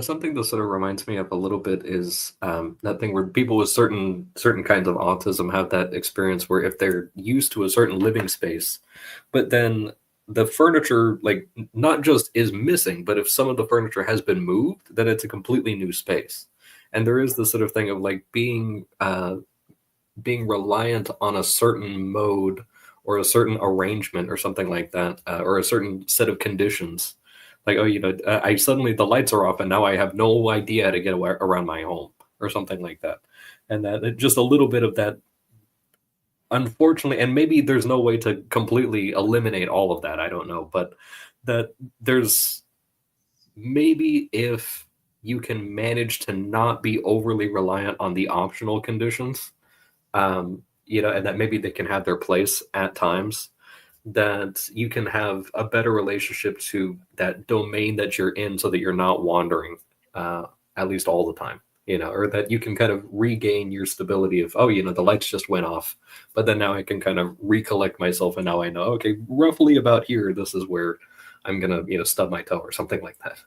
Something that sort of reminds me of a little bit is that thing where people with certain kinds of autism have that experience where if they're used to a certain living space, but then the furniture, like, not just is missing, but if some of the furniture has been moved, then it's a completely new space. And there is this sort of thing of like being reliant on a certain mode or a certain arrangement or something like that, or a certain set of conditions. Like, I suddenly, the lights are off and now I have no idea how to get around my home or something like that. And that just a little bit of that, unfortunately, and maybe there's no way to completely eliminate all of that, I don't know, but that there's maybe if you can manage to not be overly reliant on the optional conditions, and that maybe they can have their place at times, that you can have a better relationship to that domain that you're in so that you're not wandering, at least all the time, or that you can kind of regain your stability of, the lights just went off, but then now I can kind of recollect myself and now I know, okay, roughly about here, this is where I'm going to, stub my toe or something like that.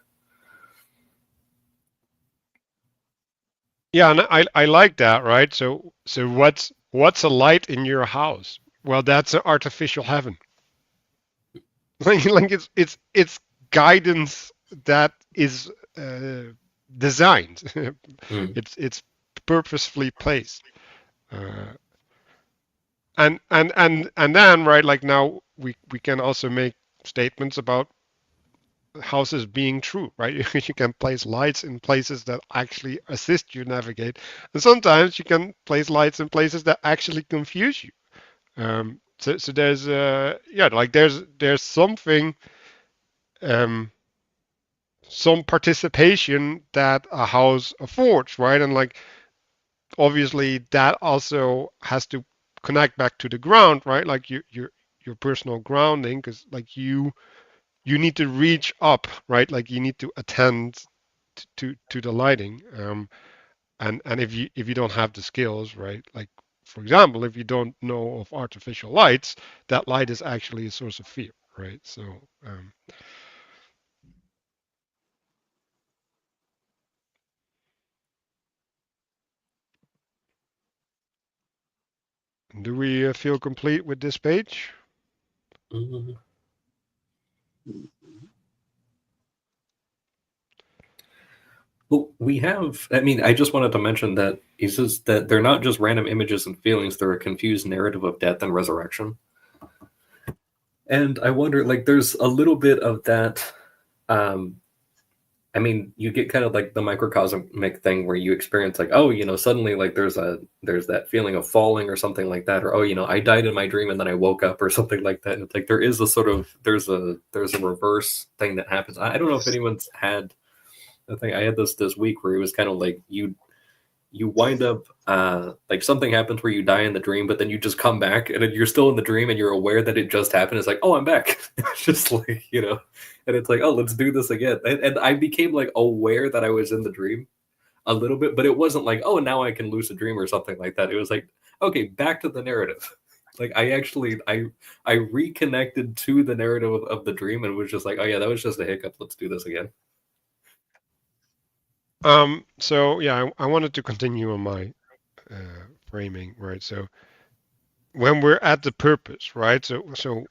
Yeah, and I like that, right? So what's a light in your house? Well, that's an artificial heaven. Like it's guidance that is designed. It's purposefully placed. And then, right, like now we can also make statements about houses being true, right? You can place lights in places that actually assist you navigate, and sometimes you can place lights in places that actually confuse you. So there's like there's something, some participation that a house affords, right? And like obviously that also has to connect back to the ground, right? Like your personal grounding, because like you need to reach up, right? Like you need to attend to the lighting, and if you don't have the skills, right? Like for example, if you don't know of artificial lights, that light is actually a source of fear, right? So do we feel complete with this page? Mm-hmm. Well, we have, I just wanted to mention that he says that they're not just random images and feelings, they're a confused narrative of death and resurrection. And I wonder, like, there's a little bit of that. You get kind of like the microcosmic thing where you experience like, suddenly like there's that feeling of falling or something like that, or I died in my dream and then I woke up or something like that. And it's like there is a sort of there's a reverse thing that happens. I don't know if anyone's had the thing. I had this week where it was kind of like you wind up like something happens where you die in the dream, but then you just come back and you're still in the dream and you're aware that it just happened. It's like, oh, I'm back. It's just like, and it's like, oh, let's do this again. And I became like aware that I was in the dream a little bit, but it wasn't like, oh, now I can lucid dream or something like that. It was like, okay, back to the narrative. Like I reconnected to the narrative of the dream and was just like, oh yeah, that was just a hiccup. Let's do this again. So yeah, I wanted to continue on my framing, right? So when we're at the purpose, right? So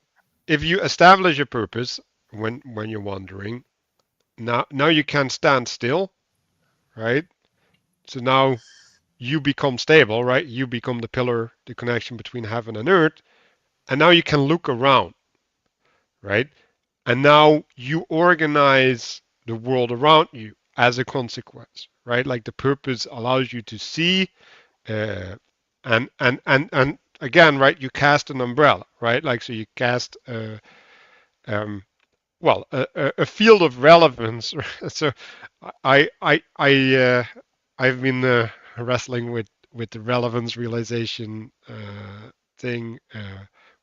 if you establish a purpose when you're wandering, now you can stand still, right? So now you become stable, right? You become the pillar, the connection between heaven and earth, and now you can look around, right? And now you organize the world around you as a consequence, right? Like the purpose allows you to see, and again, right? You cast an umbrella, right? Like so you cast well, a field of relevance. So I've been wrestling with the relevance realization thing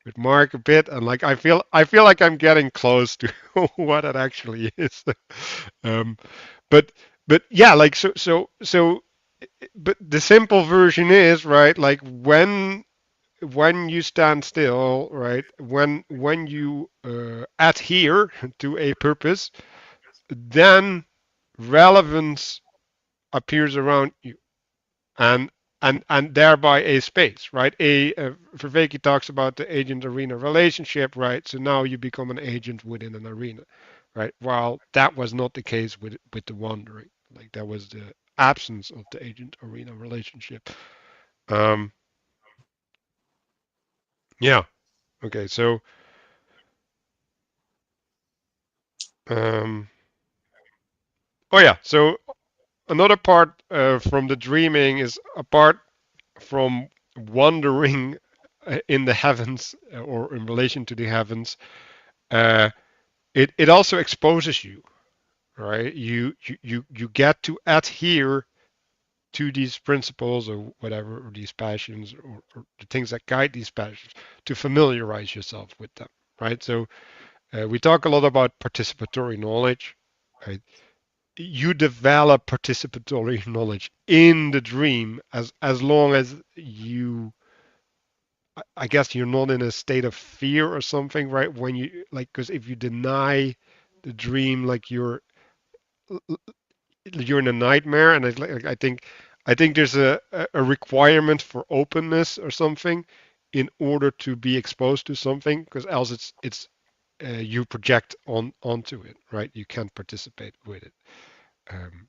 with Mark a bit, and like I feel like I'm getting close to what it actually is. um, but yeah, like so. But the simple version is right, like when you stand still, right? When you adhere to a purpose, then relevance appears around you, and and thereby a space, right? Vervaeke talks about the agent arena relationship, right? So now you become an agent within an arena, right? While that was not the case with the wandering, like that was the absence of the agent arena relationship. Um, yeah. Okay. So um, oh yeah. So another part from the dreaming is apart from wandering in the heavens or in relation to the heavens. Uh, it also exposes you, right? You get to adhere to these principles or whatever, or these passions, or the things that guide these passions, to familiarize yourself with them, right? So we talk a lot about participatory knowledge, right? You develop participatory knowledge in the dream as long as you, I guess, you're not in a state of fear or something, right? When you like, because if you deny the dream, like you're in a nightmare, and I think there's a requirement for openness or something in order to be exposed to something, because else it's you project onto it, right? You can't participate with it. Um,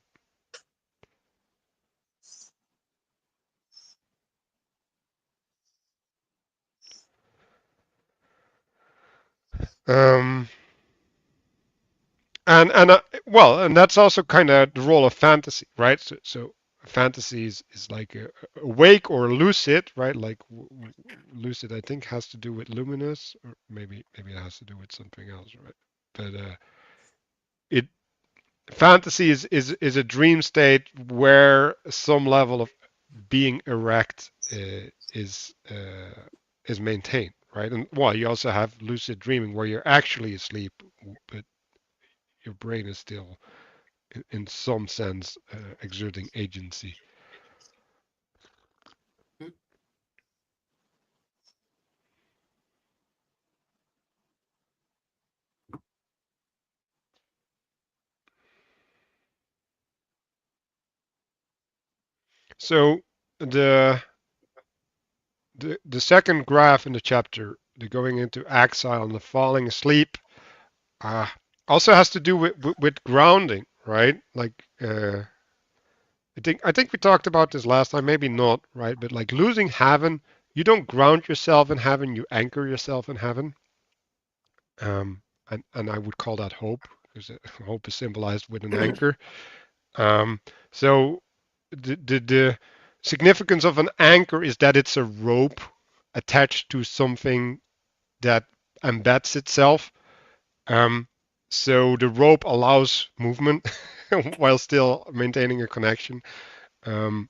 um, and well, and that's also kind of the role of fantasy, right? So fantasy is like a wake or lucid, right? Like lucid, I think, has to do with luminous, or maybe it has to do with something else, right? But it fantasy is a dream state where some level of being erect is maintained, right? And well, you also have lucid dreaming where you're actually asleep, but your brain is still in some sense exerting agency. So the the second graph in the chapter, the going into exile and the falling asleep, uh, also has to do with grounding, right? Like I think we talked about this last time, maybe not, right? But like losing heaven, you don't ground yourself in heaven, you anchor yourself in heaven. And I would call that hope, because hope is symbolized with an anchor. So the significance of an anchor is that it's a rope attached to something that embeds itself. So the rope allows movement while still maintaining a connection. And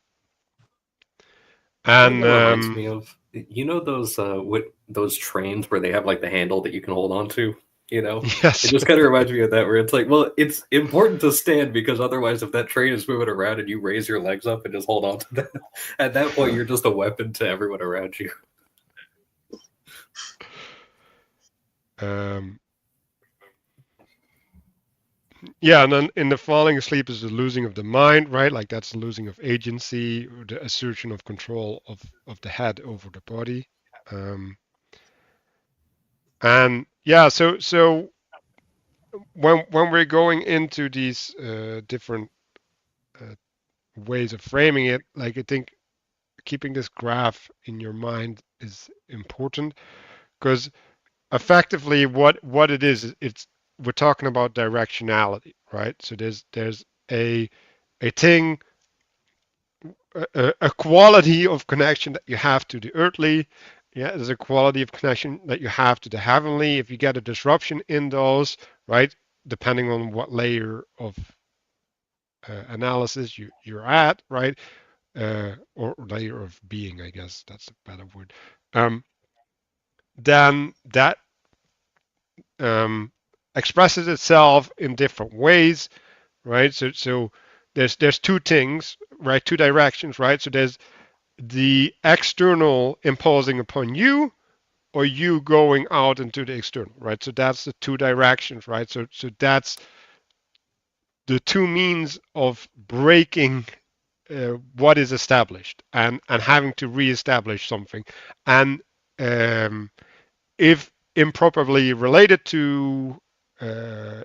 That reminds me of, you know, those trains where they have like the handle that you can hold on to. You know, yes, it just kind of reminds me of that, where it's like, well, it's important to stand, because otherwise, if that train is moving around and you raise your legs up and just hold on to that, at that point, you're just a weapon to everyone around you. Yeah, and then in the falling asleep is the losing of the mind, right? Like that's the losing of agency, or the assertion of control of the head over the body. And yeah, so when we're going into these different ways of framing it, like I think keeping this graph in your mind is important, because effectively what it is, it's we're talking about directionality, right? So there's a thing, a quality of connection that you have to the earthly. Yeah, there's a quality of connection that you have to the heavenly. If you get a disruption in those, right? Depending on what layer of analysis you're at, right? Or layer of being, I guess that's a better word. Then that expresses itself in different ways, right? So there's two things, right? Two directions, right? So there's the external imposing upon you, or you going out into the external, right? So that's the two directions, right? So that's the two means of breaking what is established and having to reestablish something, and if improperly related to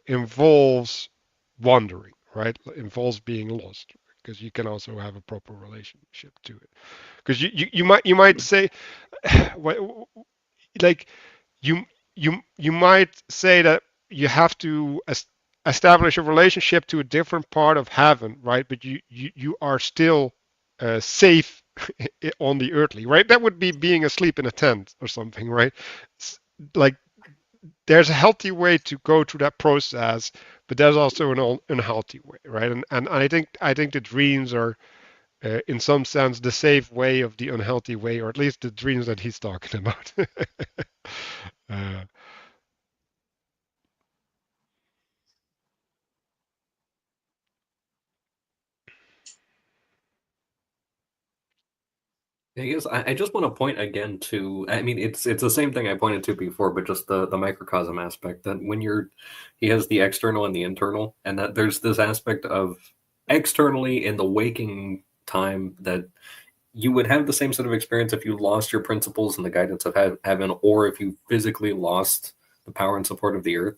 involves wandering, right? Involves being lost, because you can also have a proper relationship to it. Because you might say, like you might say that you have to establish a relationship to a different part of heaven, right? But you are still safe on the earthly, right? That would be being asleep in a tent or something, right? Like, there's a healthy way to go through that process, but there's also an unhealthy way, right? And I think the dreams are in some sense the safe way of the unhealthy way, or at least the dreams that he's talking about. uh, I guess I just want to point again to, I mean, it's the same thing I pointed to before, but just the microcosm aspect, that when he has the external and the internal, and that there's this aspect of externally in the waking time that you would have the same sort of experience if you lost your principles and the guidance of heaven, or if you physically lost the power and support of the earth,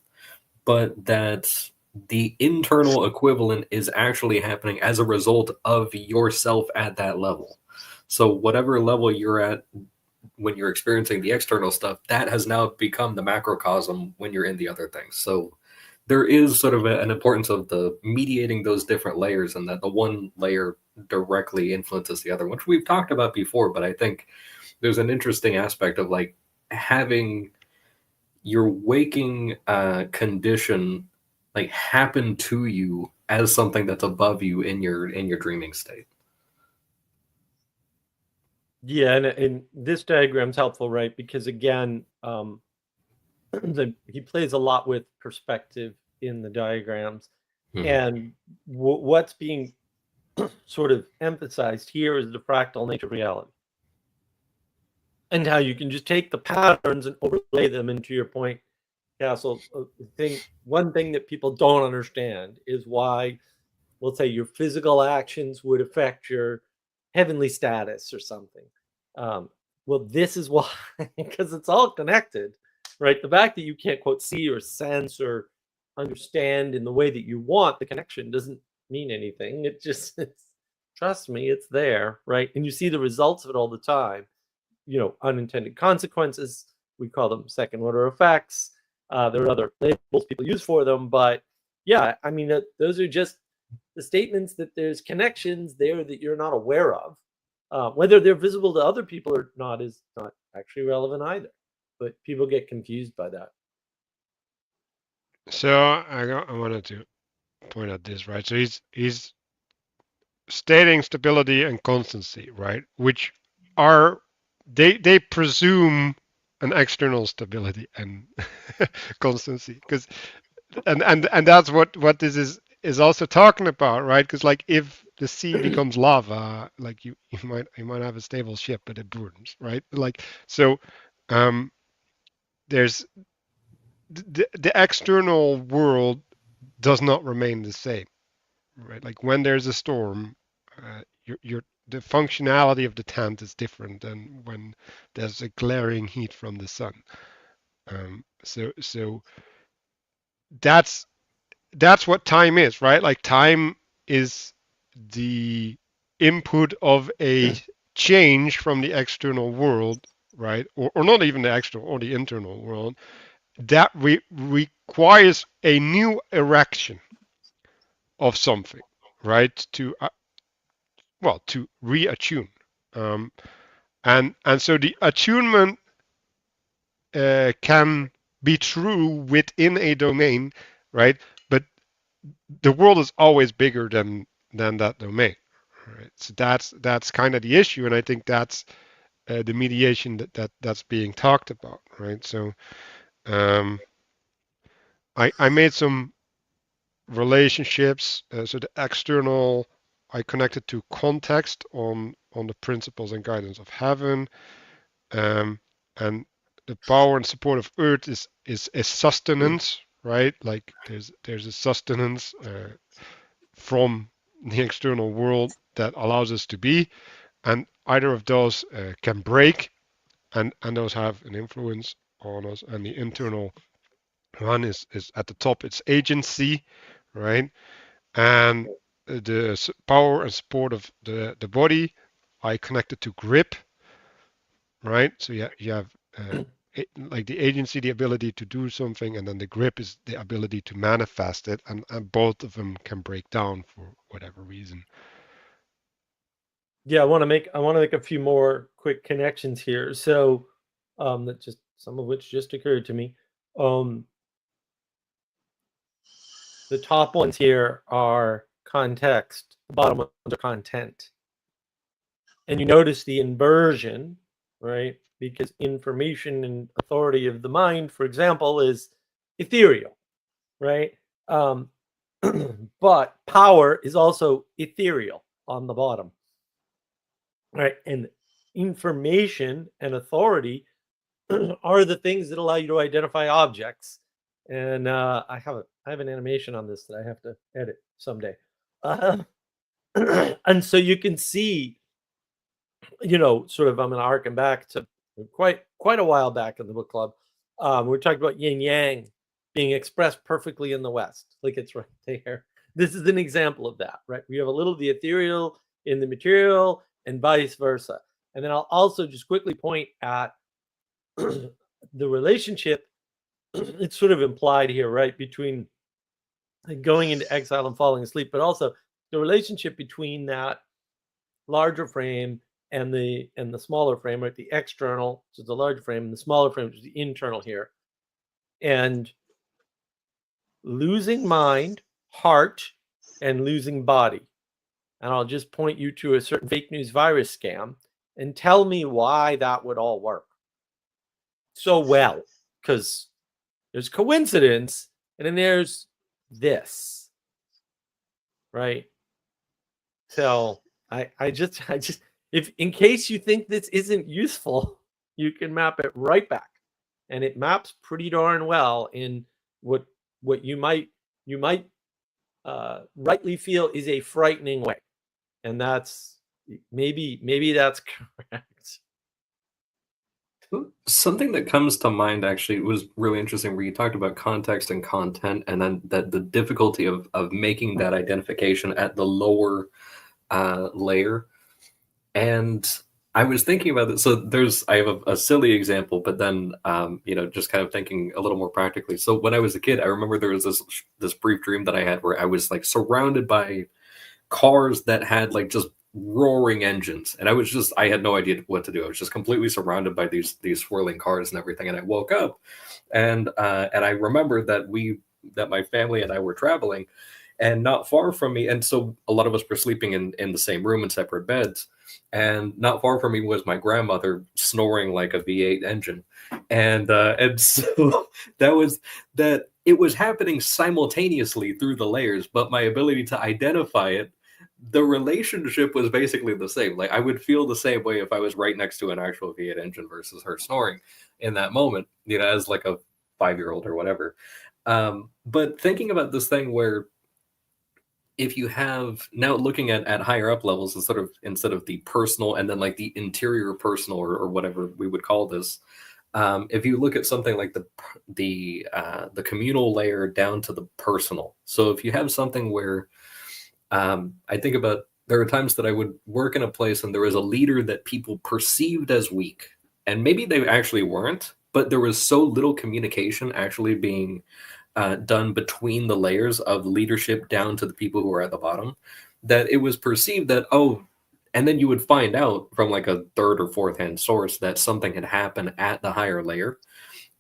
but that the internal equivalent is actually happening as a result of yourself at that level. So whatever level you're at when you're experiencing the external stuff, that has now become the macrocosm when you're in the other things. So there is sort of an importance of the mediating those different layers, and that the one layer directly influences the other, which we've talked about before. But I think there's an interesting aspect of like having your waking condition like happen to you as something that's above you in your dreaming state. Yeah, and this diagram's helpful, right? Because again, he plays a lot with perspective in the diagrams, and what's being sort of emphasized here is the fractal nature of reality, and how you can just take the patterns and overlay them into your point, Castle. One thing that people don't understand is why, we'll say, your physical actions would affect your heavenly status or something. Well, this is why, because it's all connected, right? The fact that you can't, quote, see or sense or understand in the way that you want the connection doesn't mean anything. Trust me, it's there, right? And you see the results of it all the time. Unintended consequences, we call them second order effects. There are other labels people use for them, but yeah, I mean, those are just the statements that there's connections there that you're not aware of. Whether they're visible to other people or not is not actually relevant either, but people get confused by that. So I wanted to point out this, right? So he's stating stability and constancy, right? Which are they presume an external stability and constancy, because and that's what this is also talking about, right? Because like if the sea becomes lava, like you might have a stable ship, but it burns, right? Like so, there's the external world does not remain the same, right? Like when there's a storm, the functionality of the tent is different than when there's a glaring heat from the sun. So that's what time is, right? Like time is the input of a change from the external world, right? Or not even the external or the internal world, that requires a new erection of something, right? To reattune, and so the attunement can be true within a domain, right? But the world is always bigger than that domain, right? So that's kind of the issue, and I think that's the mediation that's being talked about, right? So I made some relationships. So the external, I connected to context on the principles and guidance of heaven, and the power and support of earth is a sustenance, right? Like there's a sustenance from the external world that allows us to be, and either of those can break, and those have an influence on us. And the internal one is at the top. It's agency, right? And the power and support of the body, I connected to grip, right? So you have like the agency, the ability to do something, and then the grip is the ability to manifest it, and both of them can break down for whatever reason. Yeah, I want to make a few more quick connections here. So that just some of which just occurred to me. The top ones here are context, the bottom ones are content. And you notice the inversion, right? Because information and authority of the mind, for example, is ethereal, right? But power is also ethereal on the bottom, right? And information and authority are the things that allow you to identify objects. And I have an animation on this that I have to edit someday. And so you can see, sort of, I'm going to harken back to quite a while back in the book club. We talked about yin yang being expressed perfectly in the West, like it's right there. This is an example of that, right? We have a little of the ethereal in the material and vice versa. And then I'll also just quickly point at the relationship. It's sort of implied here, right, between going into exile and falling asleep, but also the relationship between that larger frame and the smaller frame, right? The external, so the larger frame, and the smaller frame, which is the internal here. And losing mind, heart, and losing body. And I'll just point you to a certain fake news virus scam and tell me why that would all work so well. Because there's coincidence, and then there's this, right? So I just if in case you think this isn't useful, you can map it right back, and it maps pretty darn well in what you might rightly feel is a frightening way, and that's maybe that's correct. Something that comes to mind actually was really interesting, where you talked about context and content, and then that the difficulty of making that identification at the lower layer. And I was thinking about this. So I have a silly example, but then just kind of thinking a little more practically. So when I was a kid, I remember there was this brief dream that I had where I was like surrounded by cars that had like just roaring engines, and I had no idea what to do. I was just completely surrounded by these swirling cars and everything. And I woke up, and I remember that my family and I were traveling, and not far from me, and so a lot of us were sleeping in the same room in separate beds, and not far from me was my grandmother snoring like a V8 engine, and so it was happening simultaneously through the layers, but my ability to identify it, the relationship was basically the same. Like I would feel the same way if I was right next to an actual V8 engine versus her snoring in that moment, as like a 5-year-old or whatever. But thinking about this thing where if you have now looking at higher up levels instead of the personal and then like the interior personal or whatever we would call this, if you look at something like the communal layer down to the personal. So if you have something where I think about, there are times that I would work in a place and there was a leader that people perceived as weak, and maybe they actually weren't, but there was so little communication actually being done between the layers of leadership down to the people who are at the bottom, that it was perceived that, and then you would find out from like a third or fourth hand source that something had happened at the higher layer.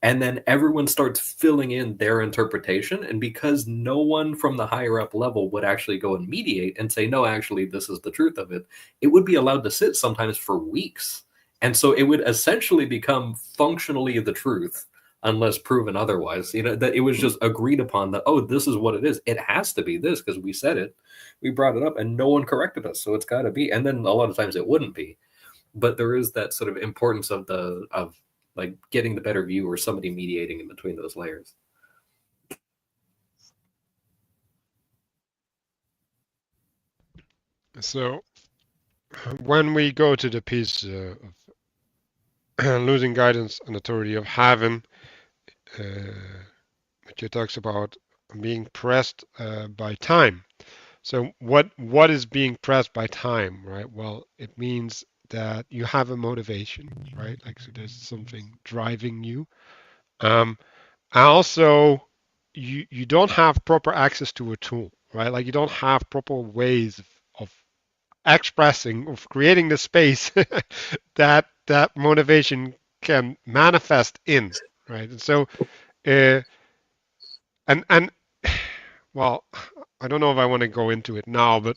And then everyone starts filling in their interpretation. And because no one from the higher up level would actually go and mediate and say, no, actually, this is the truth of it, it would be allowed to sit sometimes for weeks. And so it would essentially become functionally the truth unless proven otherwise. That it was just agreed upon that, oh, this is what it is. It has to be this because we said it, we brought it up, and no one corrected us. So it's got to be. And then a lot of times it wouldn't be. But there is that sort of importance of like getting the better view or somebody mediating in between those layers. So when we go to the piece of losing guidance and authority of heaven, which talks about being pressed by time. So what is being pressed by time, right? Well, it means that you have a motivation, right? Like, so there's something driving you. And also, you don't have proper access to a tool, right? Like, you don't have proper ways of expressing, of creating the space that motivation can manifest in, right? And so, and well, I don't know if I want to go into it now, but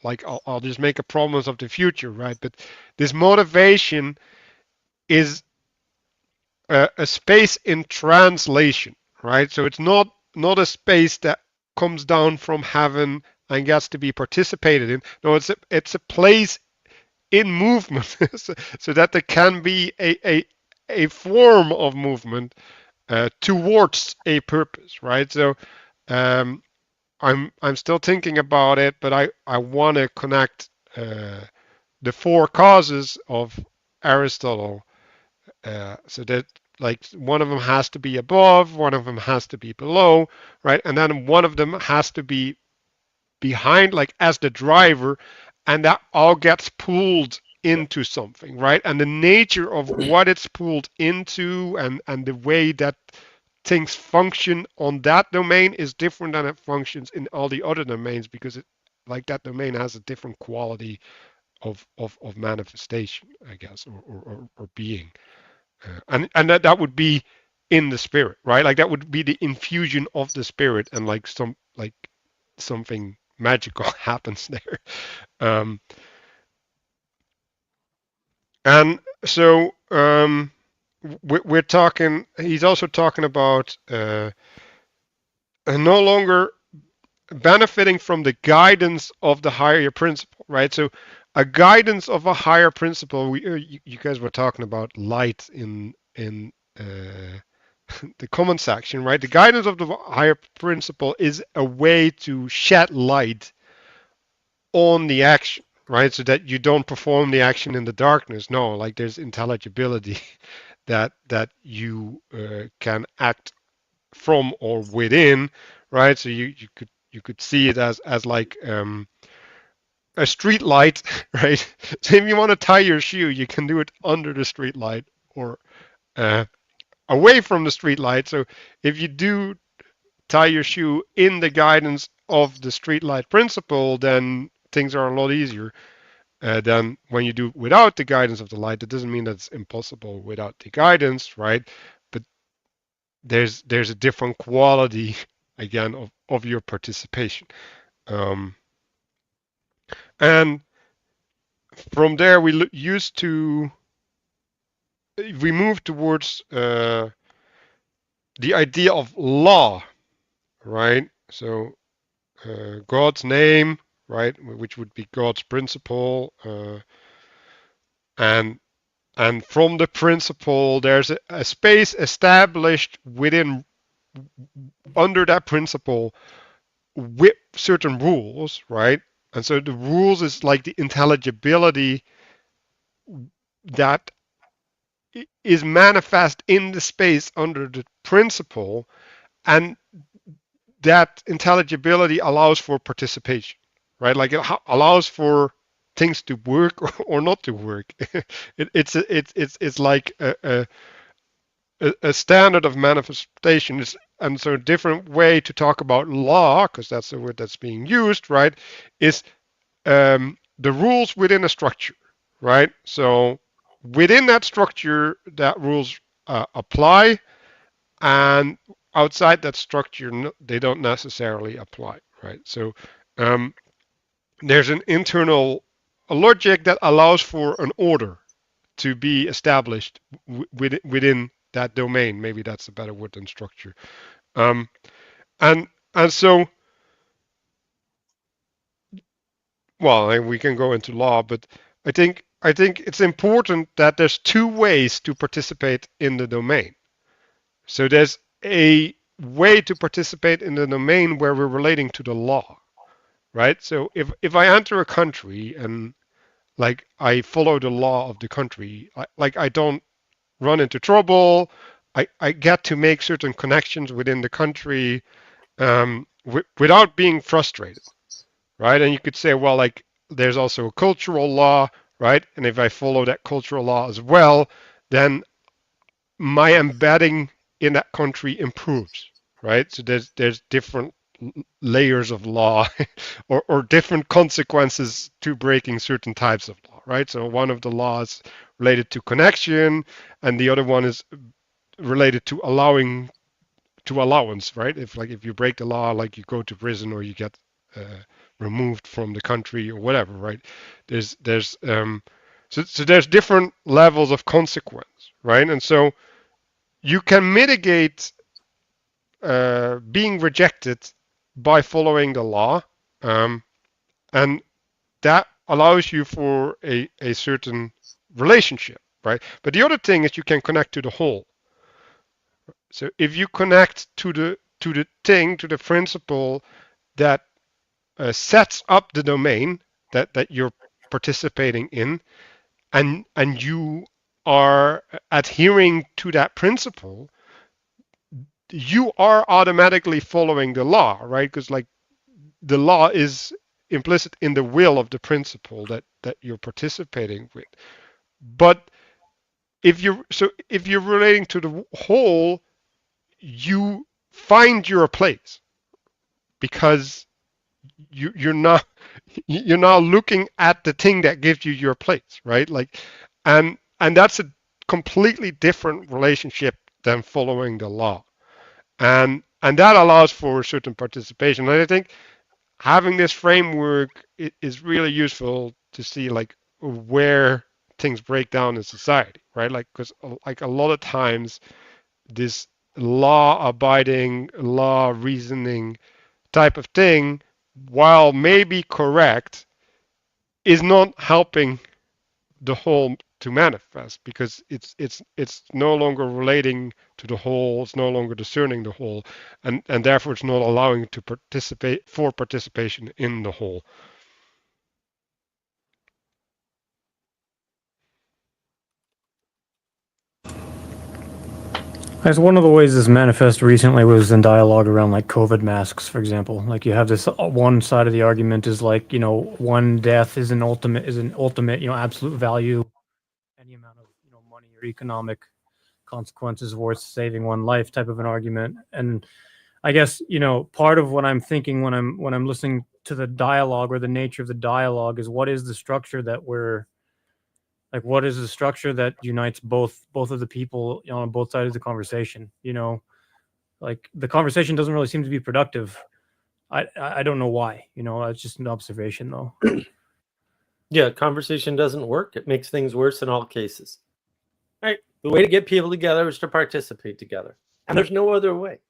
like I'll just make a promise of the future, right? But this motivation is a space in translation, right? So it's not a space that comes down from heaven and gets to be participated in. No, it's a place in movement, so that there can be a form of movement towards a purpose, right? So I'm still thinking about it, but I want to connect the four causes of Aristotle, so that like one of them has to be above, one of them has to be below, right? And then one of them has to be behind, like as the driver, and that all gets pulled into something, right? And the nature of what it's pulled into and the way that things function on that domain is different than it functions in all the other domains, because it, like, that domain has a different quality of manifestation, I guess, or being, and that would be in the spirit, right? Like that would be the infusion of the spirit, and like something magical happens there. And so we're talking, he's also talking about no longer benefiting from the guidance of the higher principle, right? So a guidance of a higher principle, you guys were talking about light in the comment section, right? The guidance of the higher principle is a way to shed light on the action, right? So that you don't perform the action in the darkness. No, like there's intelligibility that you can act from or within, right? So you could see it as like a street light, right? So if you want to tie your shoe, you can do it under the street light or away from the street light. So if you do tie your shoe in the guidance of the street light principle, then things are a lot easier than when you do without the guidance of the light. That doesn't mean that it's impossible without the guidance, right? But there's a different quality again of your participation, and from there we move towards the idea of law, right? So God's name, right, which would be God's principle, and from the principle there's a space established within under that principle with certain rules, right? And so the rules is like the intelligibility that is manifest in the space under the principle, and that intelligibility allows for participation, right? Like it allows for things to work or not to work. It's like a standard of manifestation. And so a different way to talk about law, because that's the word that's being used, right, is the rules within a structure, right? So within that structure, that rules apply, and outside that structure, they don't necessarily apply, right? So there's an internal logic that allows for an order to be established within that domain. Maybe that's a better word than structure. And so, well, we can go into law, but I think it's important that there's two ways to participate in the domain. So there's a way to participate in the domain where we're relating to the law, right? So if I enter a country and like I follow the law of the country, I don't run into trouble. I get to make certain connections within the country without being frustrated, right? And you could say, well, like there's also a cultural law, right? And if I follow that cultural law as well, then my embedding in that country improves, right? So there's different layers of law or different consequences to breaking certain types of law, right? So one of the laws related to connection, and the other one is related to allowance, right? If you break the law, like you go to prison or you get removed from the country or whatever, right? So there's different levels of consequence, right? And so you can mitigate being rejected by following the law, and that allows you for a certain relationship, right? But the other thing is you can connect to the whole. So if you connect to the principle that sets up the domain that you're participating in, and you are adhering to that principle, you are automatically following the law, right? Because like the law is implicit in the will of the principle that you're participating with. But if you're relating to the whole, you find your place because you're not looking at the thing that gives you your place, right? Like, and that's a completely different relationship than following the law, and that allows for a certain participation. And I think having this framework is really useful to see like where things break down in society, right? Like, because like a lot of times this law abiding, law reasoning type of thing, while maybe correct, is not helping the whole to manifest, because it's no longer relating to the whole, it's no longer discerning the whole, and therefore it's not allowing to participation in the whole. As one of the ways this manifested recently was in dialogue around like COVID masks, for example. Like you have this one side of the argument is like, you know, one death is an ultimate, you know, absolute value. Any amount of, you know, money or economic consequences worth saving one life type of an argument. And I guess, you know, part of what I'm thinking when I'm listening to the dialogue or the nature of the dialogue is what is the structure that we're like, what is the structure that unites both of the people, you know, on both sides of the conversation? You know, like the conversation doesn't really seem to be productive. I don't know why, you know, it's just an observation though. Yeah, conversation doesn't work. It makes things worse in all cases. Right? The way to get people together is to participate together. And there's no other way.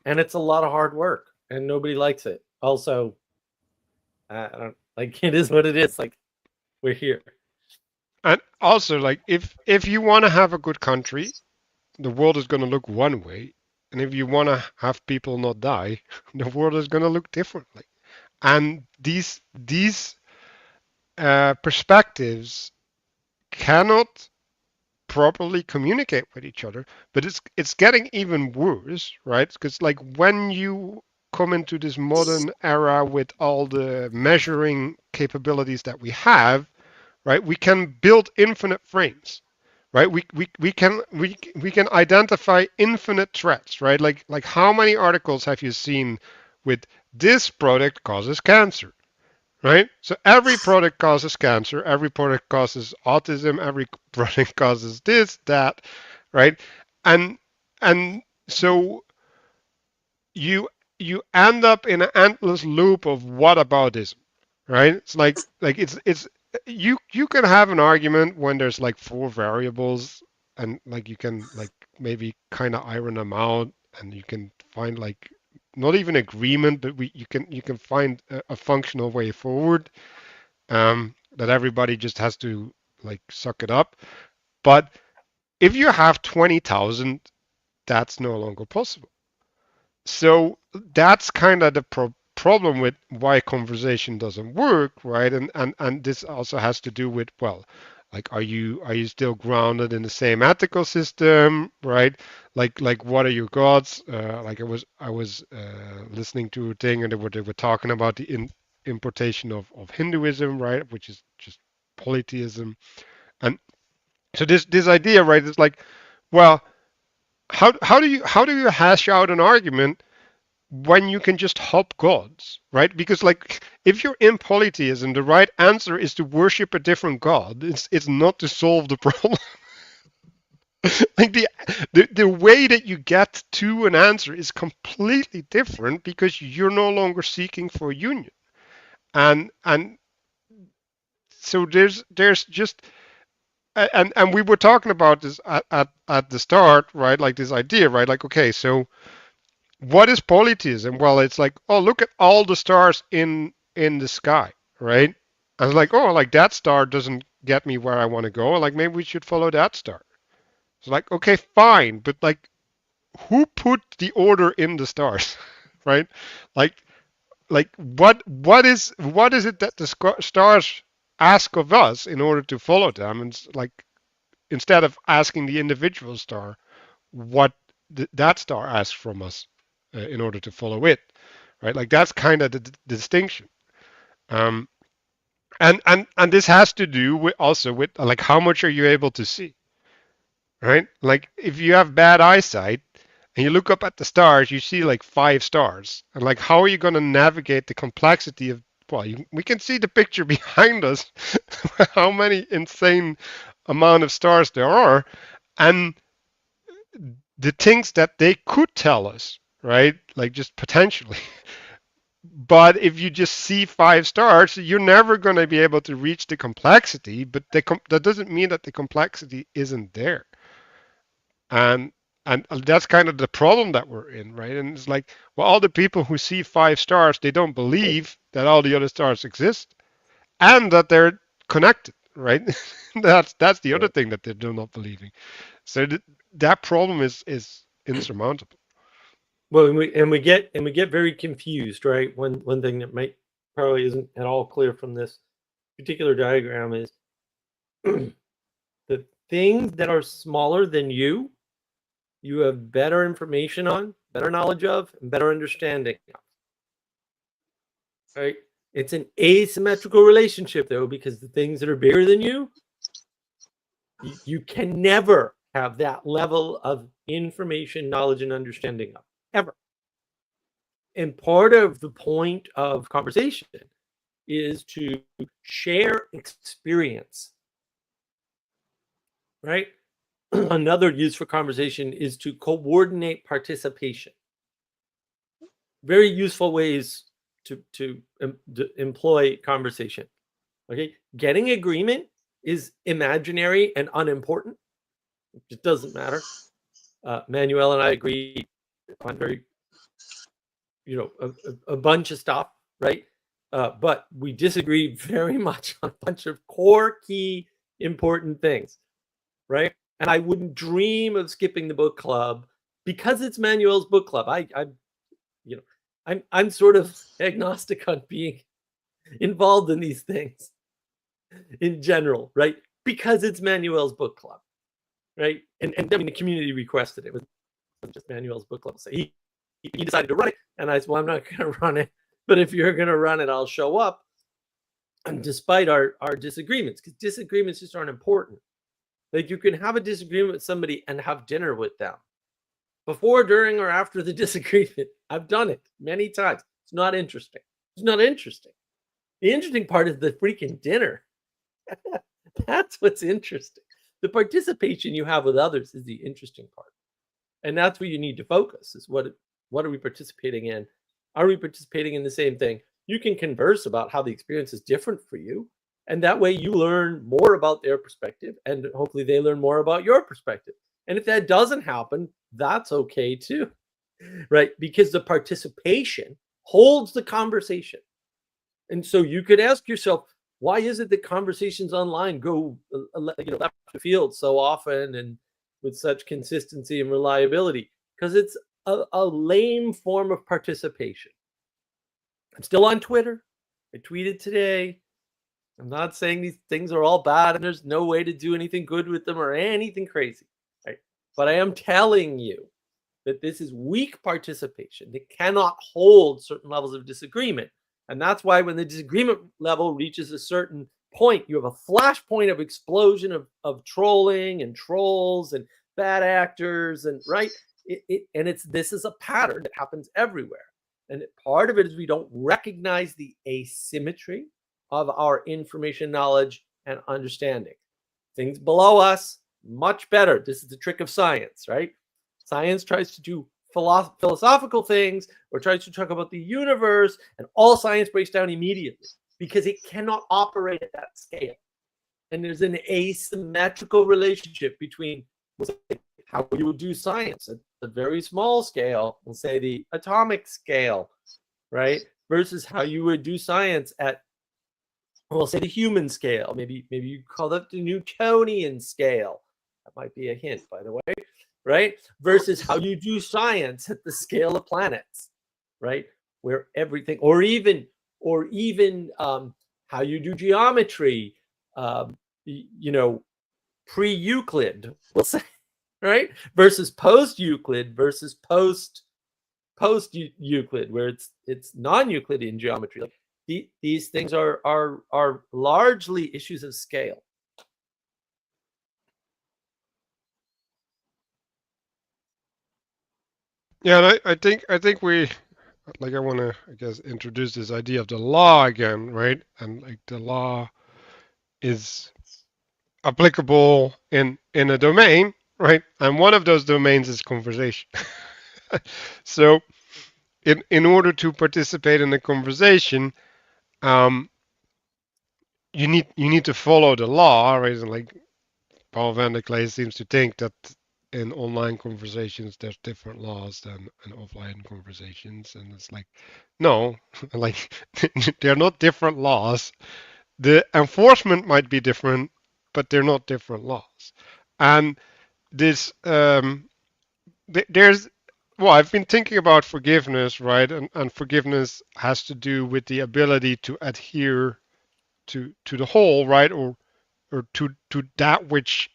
And it's a lot of hard work and nobody likes it. Also, I don't like, it is what it is. Like, we're here. And also, like, if you want to have a good country, the world is going to look one way, and if you want to have people not die, the world is going to look differently. And these perspectives cannot properly communicate with each other. But it's getting even worse, right? Because like when you come into this modern era with all the measuring capabilities that we have, right? We can build infinite frames, right? We can identify infinite threats, right? Like how many articles have you seen with this product causes cancer, right? So every product causes cancer, every product causes autism, every product causes this, that, right? And So you end up in an endless loop of whataboutism, right? It's like it's you can have an argument when there's like four variables, and like you can like maybe kind of iron them out, and you can find like not even agreement, but you can find a functional way forward, that everybody just has to like suck it up. But if you have 20,000, that's no longer possible. So that's kind of the problem with why conversation doesn't work, right? And this also has to do with, well, like are you still grounded in the same ethical system, right? Like what are your gods? Like I was listening to a thing, and they were talking about the importation of Hinduism, right, which is just polytheism. And so this idea, right, is like, well, how do you hash out an argument when you can just hop gods, right? Because like if you're in polytheism, the right answer is to worship a different god. It's not to solve the problem. Like the way that you get to an answer is completely different because you're no longer seeking for union. And so there's just and we were talking about this at the start, right? Like this idea, right? Like, okay, so what is polytheism? Well, it's like, oh, look at all the stars in the sky, right? I was like, oh, like that star doesn't get me where I want to go. Like maybe we should follow that star. It's like, okay, fine, but like, who put the order in the stars, right? Like, what is it that the stars ask of us in order to follow them? And it's like, instead of asking the individual star what that star asks from us in order to follow it, right? Like that's kind of the distinction. Um, and this has to do with also with like how much are you able to see, right? Like if you have bad eyesight and you look up at the stars, you see like 5 stars, and like how are you going to navigate the complexity of, well, we can see the picture behind us, how many insane amount of stars there are, and the things that they could tell us, right? Like just potentially. But if you just see 5 stars, you're never going to be able to reach the complexity. But that doesn't mean that the complexity isn't there. And and that's kind of the problem that we're in, right? And it's like, well, all the people who see 5 stars, they don't believe that all the other stars exist and that they're connected, right? That's the other thing that they're not believing. So that problem is insurmountable. Well, and we get very confused, right? One thing that might probably isn't at all clear from this particular diagram is the things that are smaller than you have better information on, better knowledge of, and better understanding of. Right? It's an asymmetrical relationship, though, because the things that are bigger than you can never have that level of information, knowledge, and understanding of, ever. And part of the point of conversation is to share experience, right? Another use for conversation is to coordinate participation. Very useful ways to employ conversation. Okay, getting agreement is imaginary and unimportant. It doesn't matter. Manuel and I agree on very, a bunch of stuff, right? But we disagree very much on a bunch of core, key, important things, right? And I wouldn't dream of skipping the book club because it's Manuel's book club. I'm sort of agnostic on being involved in these things in general, right? Because it's Manuel's book club, right? And I mean, the community requested it. It was just Manuel's book club. So he decided to run it, and I said, well, I'm not going to run it, but if you're going to run it, I'll show up. And despite our disagreements, because disagreements just aren't important. Like you can have a disagreement with somebody and have dinner with them before, during, or after the disagreement. I've done it many times. It's not interesting. It's not interesting. The interesting part is the freaking dinner. That's what's interesting. The participation you have with others is the interesting part. And that's where you need to focus, is what are we participating in? Are we participating in the same thing? You can converse about how the experience is different for you. And that way you learn more about their perspective, and hopefully they learn more about your perspective. And if that doesn't happen, that's okay too, right? Because the participation holds the conversation. And so you could ask yourself, why is it that conversations online go left field so often and with such consistency and reliability? Because it's a lame form of participation. I'm still on Twitter. I tweeted today. I'm not saying these things are all bad and there's no way to do anything good with them or anything crazy, right? But I am telling you that this is weak participation that cannot hold certain levels of disagreement. And that's why when the disagreement level reaches a certain point, you have a flashpoint of explosion of trolling and trolls and bad actors, and right? This is a pattern that happens everywhere. And part of it is we don't recognize the asymmetry of our information, knowledge, and understanding. Things below us, much better. This is the trick of science, right? Science tries to do philosophical things or tries to talk about the universe, and all science breaks down immediately because it cannot operate at that scale. And there's an asymmetrical relationship between how you would do science at a very small scale, we'll say the atomic scale, right? Versus how you would do science at, we'll say, the human scale. Maybe you call that the Newtonian scale. That might be a hint, by the way, right? Versus how you do science at the scale of planets, right? Where everything, or even how you do geometry, pre-Euclid, we'll say, right? Versus post-Euclid versus post-Euclid, where it's non-Euclidean geometry. Like these things are largely issues of scale. Yeah, and I think we, like, I want to, I guess, introduce this idea of the law again, right? And like the law is applicable in a domain, right? And one of those domains is conversation. So in order to participate in the conversation, you need to follow the law, right? And like Paul van der Klee seems to think that in online conversations there's different laws than in offline conversations, and it's like, no, like they're not different laws. The enforcement might be different, but they're not different laws. And this there's, well, I've been thinking about forgiveness, right? And forgiveness has to do with the ability to adhere to the whole, right? Or to that which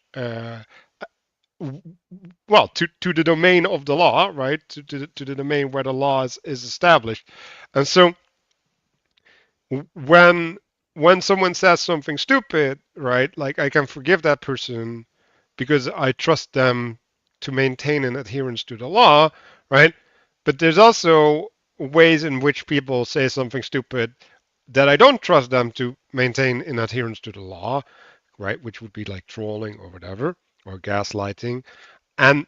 well, to the domain of the law, right? To the domain where the law is established. And so when someone says something stupid, right? Like, I can forgive that person because I trust them to maintain an adherence to the law, right? But there's also ways in which people say something stupid that I don't trust them to maintain an adherence to the law, right? Which would be like trolling or whatever, or gaslighting. And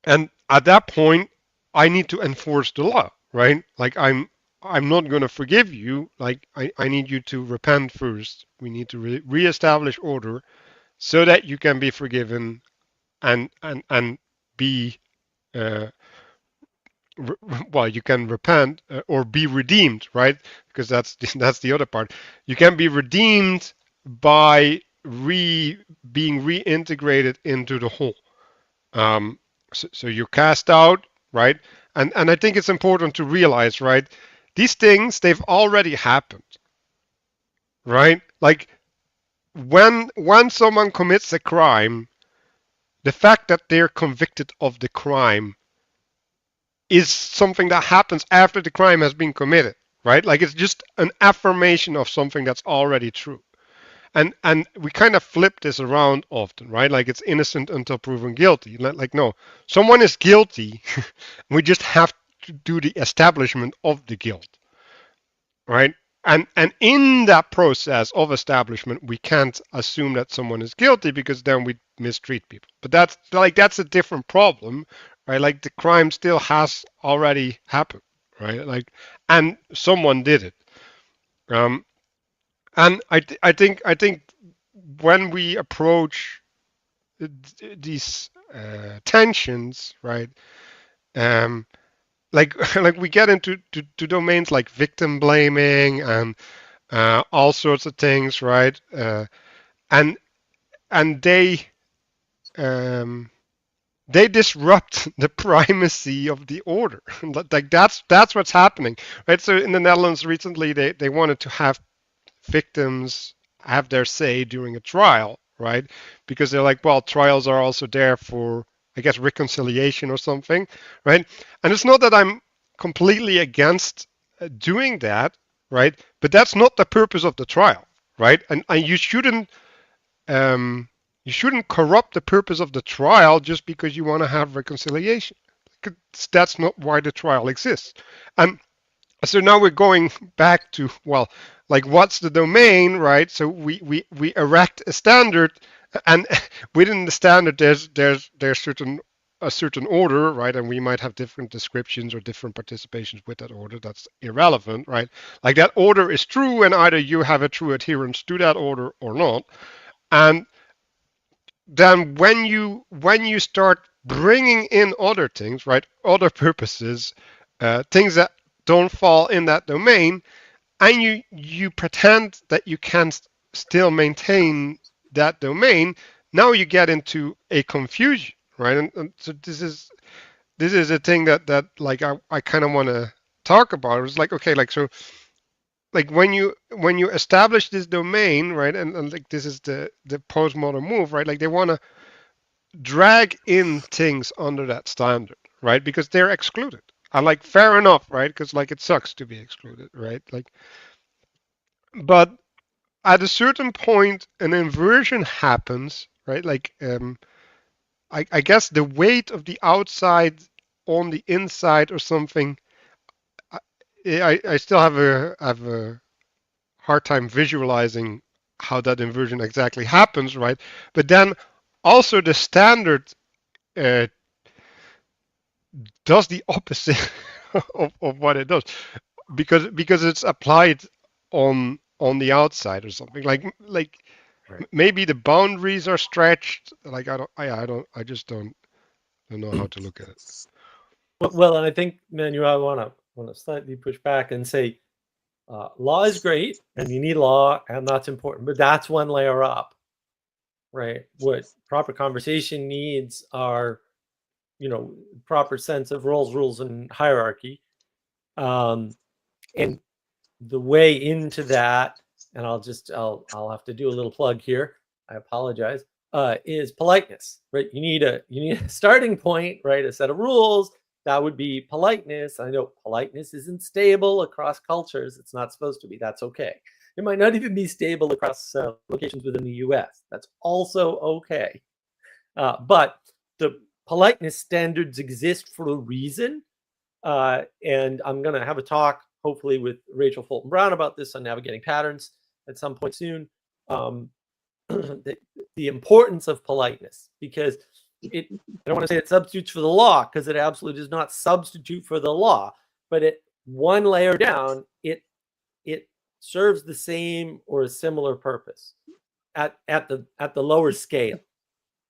at that point, I need to enforce the law, right? Like, I'm not going to forgive you. Like, I need you to repent first. We need to reestablish order so that you can be forgiven and be well, you can repent or be redeemed, right? Because that's the other part. You can be redeemed by being reintegrated into the whole. So you're cast out, right? And I think it's important to realize, right? These things, they've already happened, right? Like, when someone commits a crime, the fact that they're convicted of the crime is something that happens after the crime has been committed, right? Like, it's just an affirmation of something that's already true. And we kind of flip this around often, right? Like, it's innocent until proven guilty. Like, no, someone is guilty. We just have to do the establishment of the guilt, right? and in that process of establishment, we can't assume that someone is guilty because then we mistreat people. But that's a different problem, right? Like the crime still has already happened, right? Like, and someone did it. And I think when we approach these tensions, right? Um, like we get into to domains like victim blaming and all sorts of things, right? And and um, they disrupt the primacy of the order. Like that's what's happening, right? So in the Netherlands recently, they wanted to have victims have their say during a trial, right? Because they're like, well, trials are also there for, I guess, reconciliation or something, right? And it's not that I'm completely against doing that, right? But that's not the purpose of the trial, right? And um, you shouldn't corrupt the purpose of the trial just because you want to have reconciliation. That's not why the trial exists. And so now we're going back to, well, like what's the domain, right? So we erect a standard, and within the standard there's a certain order, right? And we might have different descriptions or different participations with that order. That's irrelevant, right? Like that order is true, and either you have a true adherence to that order or not. And then when you start bringing in other things, right, other purposes, things that don't fall in that domain, and you pretend that you can still maintain that domain, now you get into a confusion, right? And so this is a thing that like I kind of want to talk about. It was like, okay, like so like when you establish this domain, right, and like this is the postmodern move, right? Like they want to drag in things under that standard, right? Because they're excluded. And like fair enough, right? Because like it sucks to be excluded, right? Like, but at a certain point, an inversion happens, right? Like, I guess the weight of the outside on the inside or something. I still have a hard time visualizing how that inversion exactly happens, right? But then also the standard uh, does the opposite of what it does because it's applied on the outside or something like Right. maybe the boundaries are stretched. Like I just don't know how to look at it. Well, and I think, Manuel, I want to slightly push back and say, law is great, and you need law, and that's important, but that's one layer up, right? What proper conversation needs are, proper sense of roles, rules, and hierarchy, and the way into that. And I'll have to do a little plug here. I apologize. Is politeness, right? You need a starting point, right? A set of rules. That would be politeness. I know politeness isn't stable across cultures. It's not supposed to be. That's okay. It might not even be stable across locations within the US. That's also okay. But the politeness standards exist for a reason. And I'm going to have a talk, hopefully, with Rachel Fulton Brown about this on navigating patterns at some point soon. The importance of politeness, because I don't want to say it substitutes for the law, because it absolutely does not substitute for the law, but it one layer down, it serves the same or a similar purpose at the lower scale.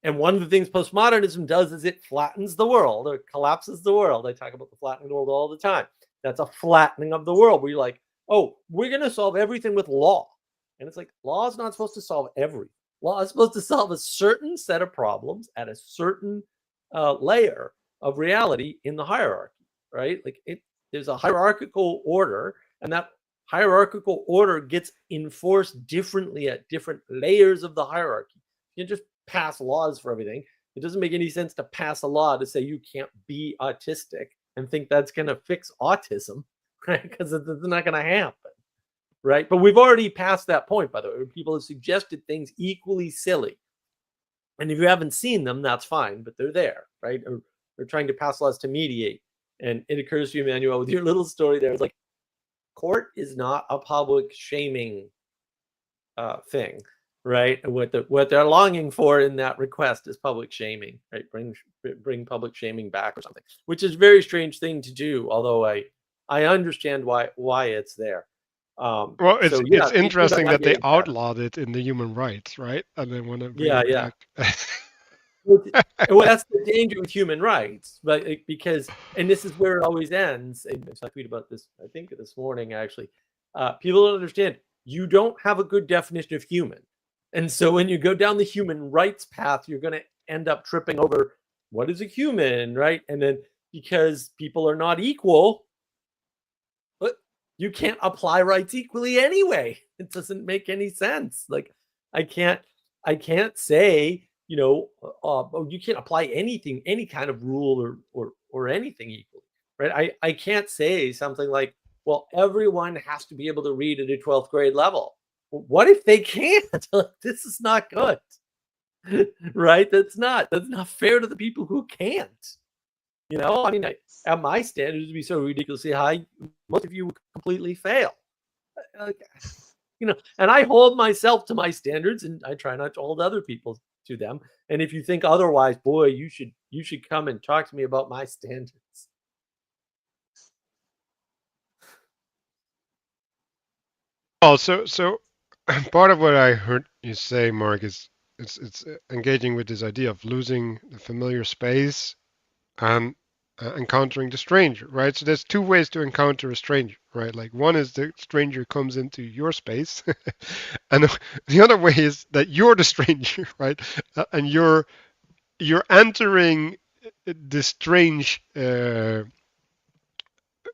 And one of the things postmodernism does is it flattens the world or collapses the world. I talk about the flattening of the world all the time. That's a flattening of the world where you're like, oh, we're going to solve everything with law. And it's like, law is not supposed to solve everything. Law is supposed to solve a certain set of problems at a certain layer of reality in the hierarchy, right? Like there's a hierarchical order, and that hierarchical order gets enforced differently at different layers of the hierarchy. You can just pass laws for everything. It doesn't make any sense to pass a law to say you can't be autistic and think that's going to fix autism, right? Because it's not going to happen, right? But we've already passed that point, by the way, where people have suggested things equally silly. And if you haven't seen them, that's fine, but they're there, right? Or they're trying to pass laws to mediate. And it occurs to you, Emmanuel, with your little story there, it's like, court is not a public shaming thing, right? What they're longing for in that request is public shaming, right? Bring public shaming back or something, which is a very strange thing to do. Although I understand why it's there. Well, so it's yeah, interesting that they getting that. outlawed it in the human rights, right? And they want to bring it Yeah. back. Well, that's the danger with human rights, but because, and this is where it always ends. And I tweeted about this, I think this morning actually. People don't understand. You don't have a good definition of human, and so when you go down the human rights path, you're going to end up tripping over what is a human, right? And then because people are not equal, but you can't apply rights equally anyway. It doesn't make any sense. Like I can't say, you know, you can't apply anything, any kind of rule or anything equally, right? I can't say something like, well, everyone has to be able to read at a 12th grade level. Well, what if they can't? This is not good, right? That's not fair to the people who can't. You know, I mean, at my standards would be so ridiculously high, most of you would completely fail. You know, and I hold myself to my standards, and I try not to hold other people to them. And if you think otherwise, boy, you should come and talk to me about my standards. Well, so part of what I heard you say, Mark, is it's engaging with this idea of losing the familiar space and encountering the stranger, right? So there's two ways to encounter a stranger, right? Like one is the stranger comes into your space, and the other way is that you're the stranger, right? And you're entering this strange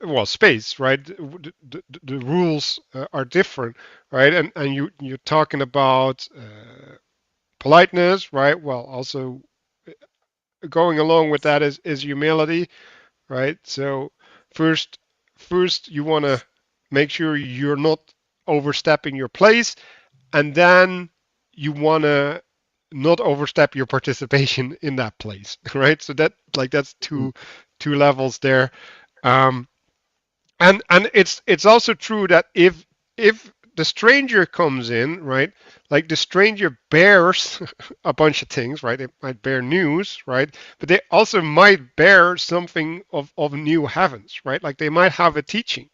well, space, right? The rules are different, right? And you're talking about politeness, right? Well, also going along with that is humility, right? So first you want to make sure you're not overstepping your place, and then you want to not overstep your participation in that place, right? So that's two levels there. And it's also true that if the stranger comes in, right, like the stranger bears a bunch of things, right? They might bear news, right, but they also might bear something of new heavens, right? Like they might have a teaching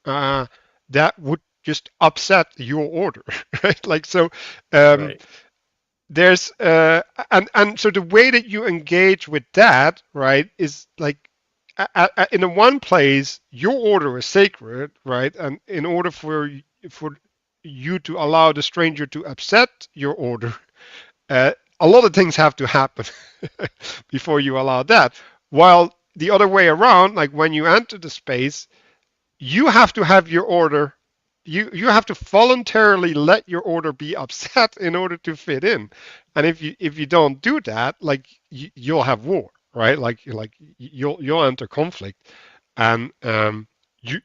that would just upset your order, right? Like so Right. there's and so the way that you engage with that, right, is like in the one place your order is sacred, right, and in order for you to allow the stranger to upset your order, a lot of things have to happen before you allow that, while the other way around, like when you enter the space, you have to have your order, you have to voluntarily let your order be upset in order to fit in. And if you don't do that, like you'll have war, right? Like you'll enter conflict, and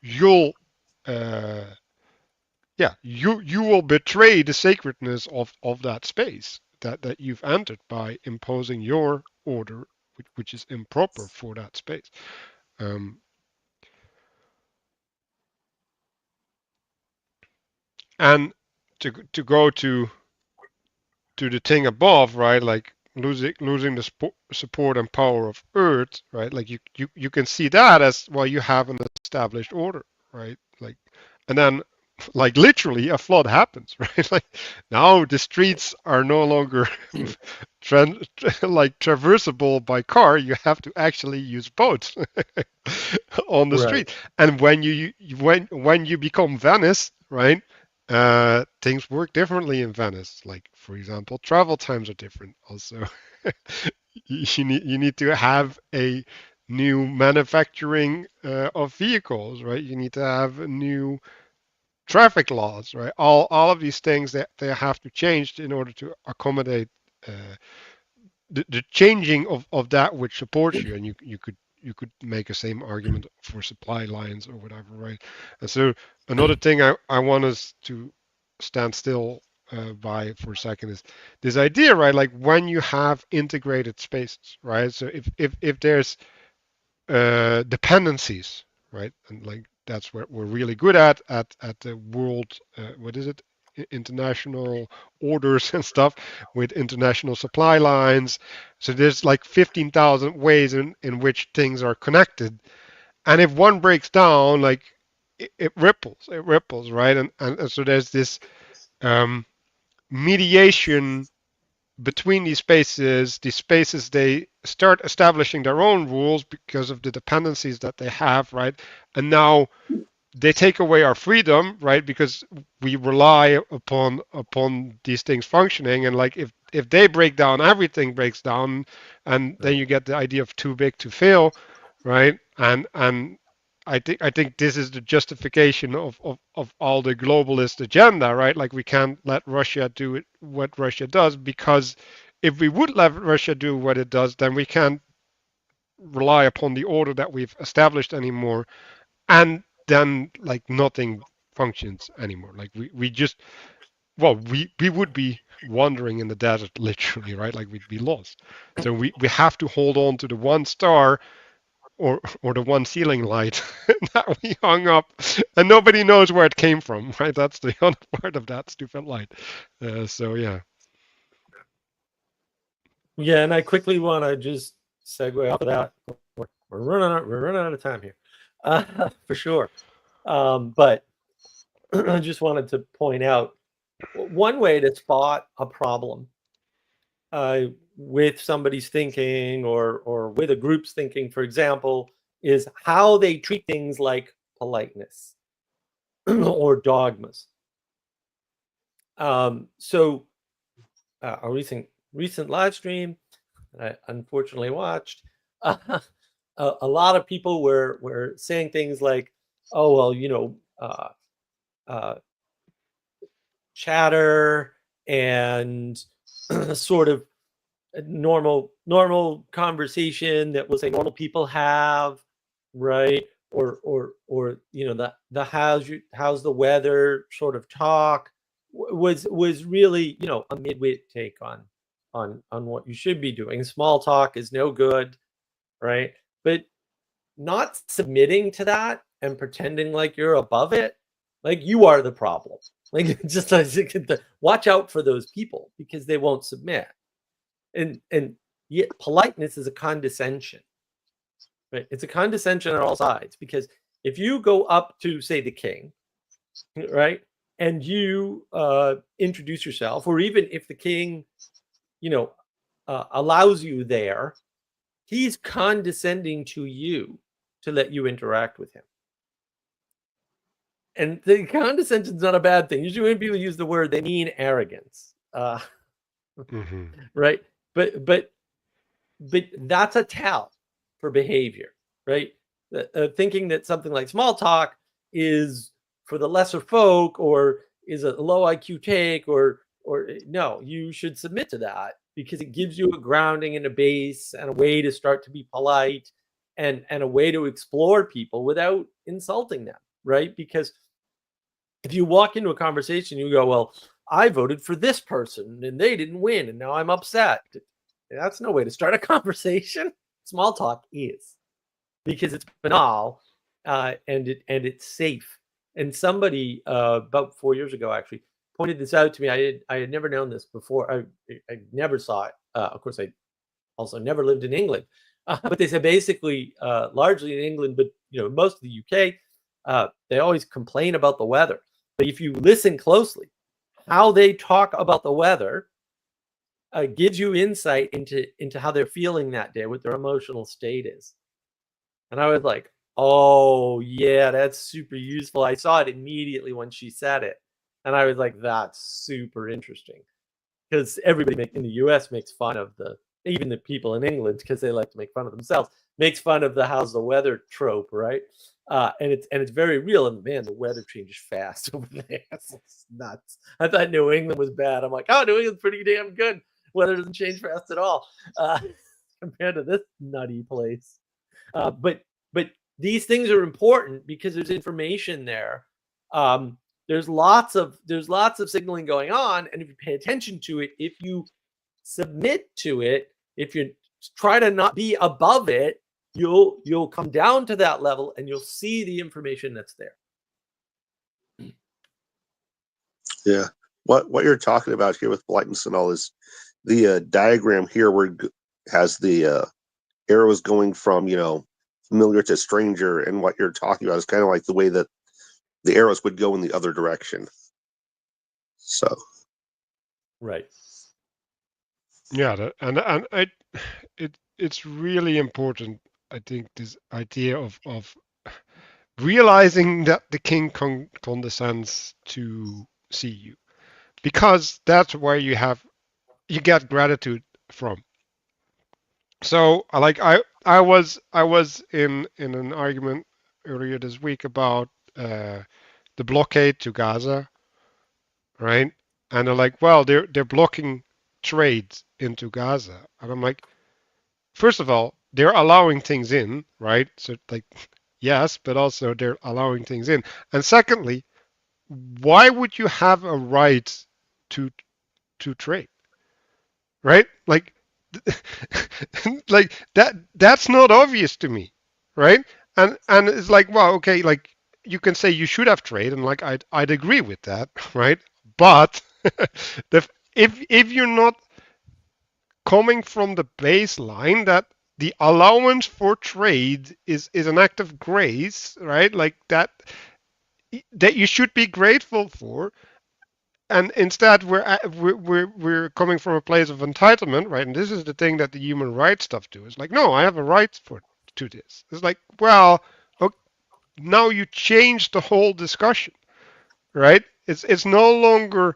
you'll yeah, you will betray the sacredness of that space that you've entered by imposing your order, which is improper for that space. um, and to go to the thing above, right? Like losing the support and power of Earth, right? Like you can see that as, well, you have an established order, right? Like, and then like literally a flood happens, right? Like now the streets are no longer like traversable by car. You have to actually use boats on the street. And when you become Venice, right? Things work differently in Venice. Like, for example, travel times are different. Also, you need to have a new manufacturing of vehicles, right? You need to have new traffic laws, right? All of these things that they have to change in order to accommodate the changing of that which supports you. And you could make the same argument for supply lines or whatever, right? And so another thing I want us to stand still by for a second is this idea, right? Like when you have integrated spaces, right? So if there's dependencies, right, and like that's what we're really good at the world. What is it? International orders and stuff with international supply lines. So there's like 15,000 ways in which things are connected. And if one breaks down, like it ripples, right? And so there's this mediation between these spaces. These spaces, they start establishing their own rules because of the dependencies that they have, right? And now they take away our freedom, right? Because we rely upon these things functioning, and like if they break down, everything breaks down, and then you get the idea of too big to fail, right? And I think this is the justification of all the globalist agenda, right? Like we can't let Russia do it, what Russia does, because if we would let Russia do what it does, then we can't rely upon the order that we've established anymore, and then like nothing functions anymore. Like we just, well, we would be wandering in the desert literally, right? Like we'd be lost. So we have to hold on to the one star or the one ceiling light that we hung up, and nobody knows where it came from, right? That's the other part of that stupid light. So yeah. Yeah, and I quickly want to just segue off of that. We're running out of time here, for sure. But I just wanted to point out one way to spot a problem with somebody's thinking or with a group's thinking, for example, is how they treat things like politeness or dogmas. So a recent live stream that I unfortunately watched, a lot of people were saying things like, "Oh well, you know, chatter and sort of normal conversation that we'll say normal people have, right? Or you know, the how's the weather sort of talk was really, you know, a midwit take on what you should be doing. Small talk is no good, right? But not submitting to that and pretending like you're above it, like you are the problem. Like just watch out for those people because they won't submit. And yet politeness is a condescension, right? It's a condescension on all sides, because if you go up to, say, the king, right, and you introduce yourself, or even if the king, you know, allows you there, he's condescending to you to let you interact with him. And the condescension is not a bad thing. Usually when people use the word, they mean arrogance, right? But that's a tell for behavior, right? Thinking that something like small talk is for the lesser folk or is a low IQ take, or no, you should submit to that because it gives you a grounding and a base and a way to start to be polite and a way to explore people without insulting them, right? Because if you walk into a conversation, you go, well, I voted for this person and they didn't win and now I'm upset. That's no way to start a conversation. Small talk is, because it's banal and it's safe. And somebody about 4 years ago actually pointed this out to me. I had never known this before. I never saw it. Of course, I also never lived in England. But they said basically, largely in England, but you know, most of the UK, they always complain about the weather. But if you listen closely, how they talk about the weather gives you insight into how they're feeling that day, what their emotional state is. And I was like, oh yeah, that's super useful. I saw it immediately when she said it. And I was like, that's super interesting. Because everybody in the US makes fun of even the people in England, because they like to make fun of themselves, makes fun of the how's the weather trope, right? And it's very real. And man, the weather changes fast over there. It's nuts. I thought New England was bad. I'm like, oh, New England's pretty damn good. Weather doesn't change fast at all compared to this nutty place. But these things are important because there's information there. There's lots of signaling going on, and if you pay attention to it, if you submit to it, if you try to not be above it, you'll come down to that level and you'll see the information that's there. Yeah. What you're talking about here with politeness and all is the diagram here where has the arrows going from, familiar to stranger, and what you're talking about is kind of like the way that the arrows would go in the other direction. So. Right. Yeah, it's really important, I think, this idea of realizing that the king condescends to see you, because that's where you get gratitude from. So I was in an argument earlier this week about the blockade to Gaza, right? And they're like, well, they're blocking trade into Gaza, and I'm like, first of all, they're allowing things in, right? So like, yes, but also they're allowing things in. And secondly, why would you have a right to trade, right? Like, like that's not obvious to me, right? And it's like, well, okay, like you can say you should have trade, and like I'd agree with that, right? But if you're not coming from the baseline that the allowance for trade is an act of grace, right? Like that you should be grateful for, and instead we're coming from a place of entitlement, right? And this is the thing that the human rights stuff do. It's like, no, I have a right to this. It's like, well, okay, now you change the whole discussion, right? It's no longer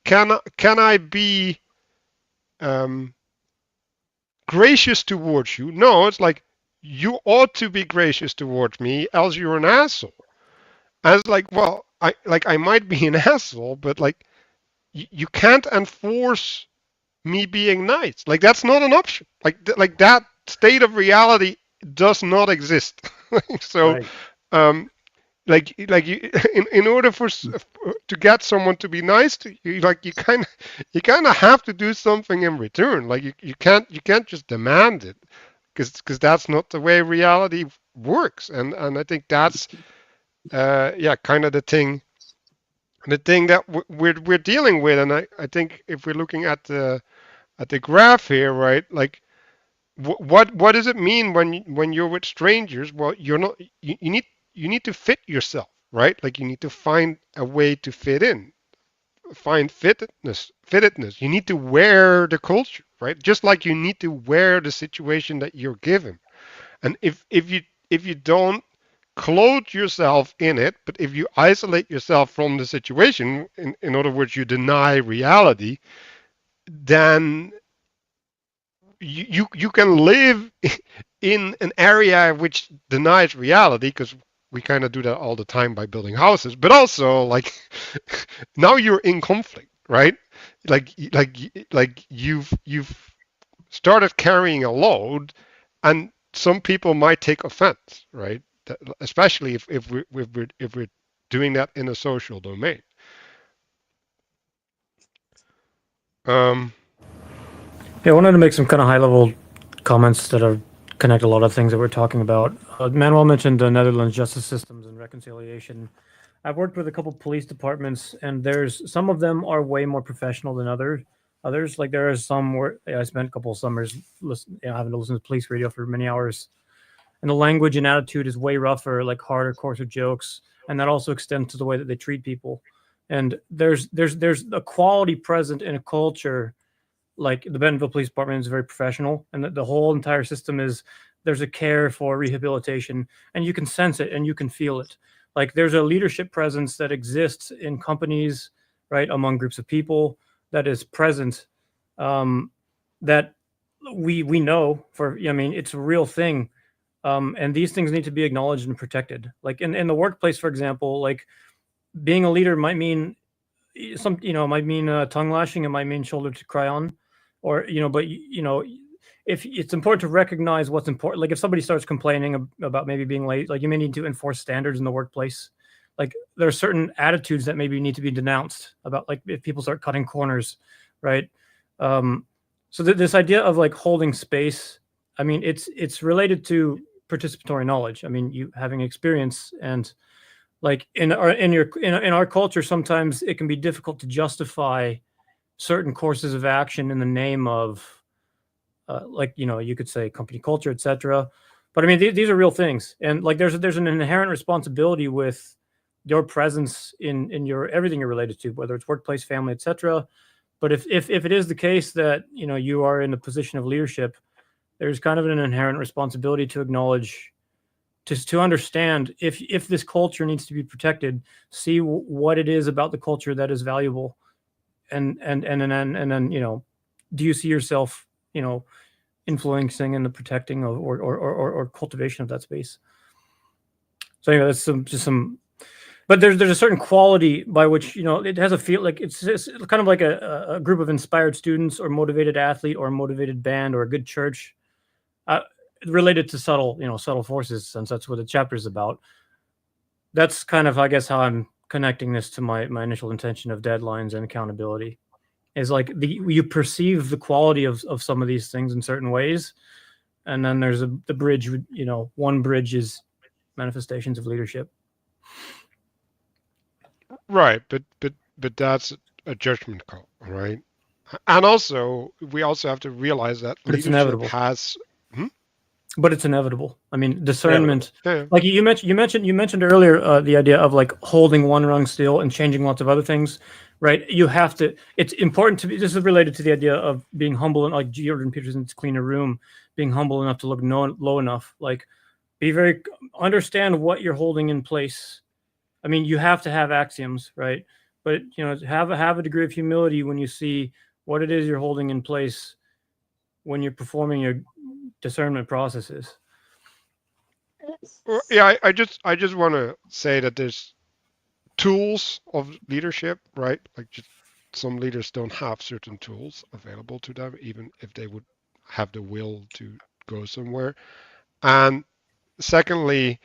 can I be gracious towards you. No, it's like, you ought to be gracious towards me, else you're an asshole. And it's like, well, I might be an asshole, but like you can't enforce me being nice. Like that's not an option. Like that state of reality does not exist. So, Right. like you, in order to get someone to be nice to you, like you kind of have to do something in return. Like you can't just demand it, because that's not the way reality works. And I think that's kind of the thing that we're dealing with. And I think if we're looking at the graph here, right, like what does it mean when you're with strangers? Well, you're not, you need to fit yourself, right? Like you need to find a way to fit in, find fittedness. You need to wear the culture, right? Just like you need to wear the situation that you're given. And if you don't clothe yourself in it, but if you isolate yourself from the situation, in other words, you deny reality, then you can live in an area which denies reality, because we kind of do that all the time by building houses, but also like now you're in conflict, right? Like you've started carrying a load, and some people might take offense, right? Especially if we're doing that in a social domain. Yeah, I wanted to make some kind of high-level comments that are connect a lot of things that we're talking about. Manuel mentioned the Netherlands justice systems and reconciliation. I've worked with a couple police departments, and there's some of them are way more professional than others. Like there are some where I spent a couple of summers having to listen to police radio for many hours, and the language and attitude is way rougher, like harder, coarser jokes, and that also extends to the way that they treat people. And there's a quality present in a culture. Like the Bentonville Police Department is very professional, and the whole entire system is, there's a care for rehabilitation, and you can sense it and you can feel it. Like there's a leadership presence that exists in companies, right, among groups of people, that is present, that we know for, I mean, it's a real thing. And these things need to be acknowledged and protected. Like in the workplace, for example, like being a leader might mean might mean tongue lashing, it might mean shoulder to cry on, or but if it's important to recognize what's important. Like if somebody starts complaining about maybe being late, like you may need to enforce standards in the workplace. Like there are certain attitudes that maybe need to be denounced about, like if people start cutting corners, right? So this idea of like holding space I mean, it's related to participatory knowledge. I mean, you having experience, and like in our culture, sometimes it can be difficult to justify certain courses of action in the name of, like, you know, you could say company culture, etc. But I mean, these are real things, and like there's an inherent responsibility with your presence in your everything you're related to, whether it's workplace, family, etc. But if it is the case that, you know, you are in a position of leadership, there's kind of an inherent responsibility to acknowledge, to understand if this culture needs to be protected, see what it is about the culture that is valuable, and then, you know, do you see yourself, you know, influencing in the protecting of, or cultivation of that space. So anyway, that's just some. But there's a certain quality by which, you know, it has a feel like it's kind of like a group of inspired students, or motivated athlete, or a motivated band, or a good church, related to subtle forces, since that's what the chapter is about. That's kind of, I guess, how I'm connecting this to my initial intention of deadlines and accountability, is like you perceive the quality of some of these things in certain ways, and then there's the bridge. You know, one bridge is manifestations of leadership. Right, but that's a judgment call, right? And also, we also have to realize that But it's leadership inevitable. has. But it's inevitable. I mean, discernment. Yeah. Like you mentioned earlier, the idea of like holding one rung still and changing lots of other things, right? You have to. It's important to be. This is related to the idea of being humble, and like Jordan Peterson's clean a room, being humble enough to look low enough. Like, understand what you're holding in place. I mean, you have to have axioms, right? But, you know, have a degree of humility when you see what it is you're holding in place when you're performing your discernment processes. Yeah, I just want to say that there's tools of leadership, right? Like, just some leaders don't have certain tools available to them, even if they would have the will to go somewhere. And secondly,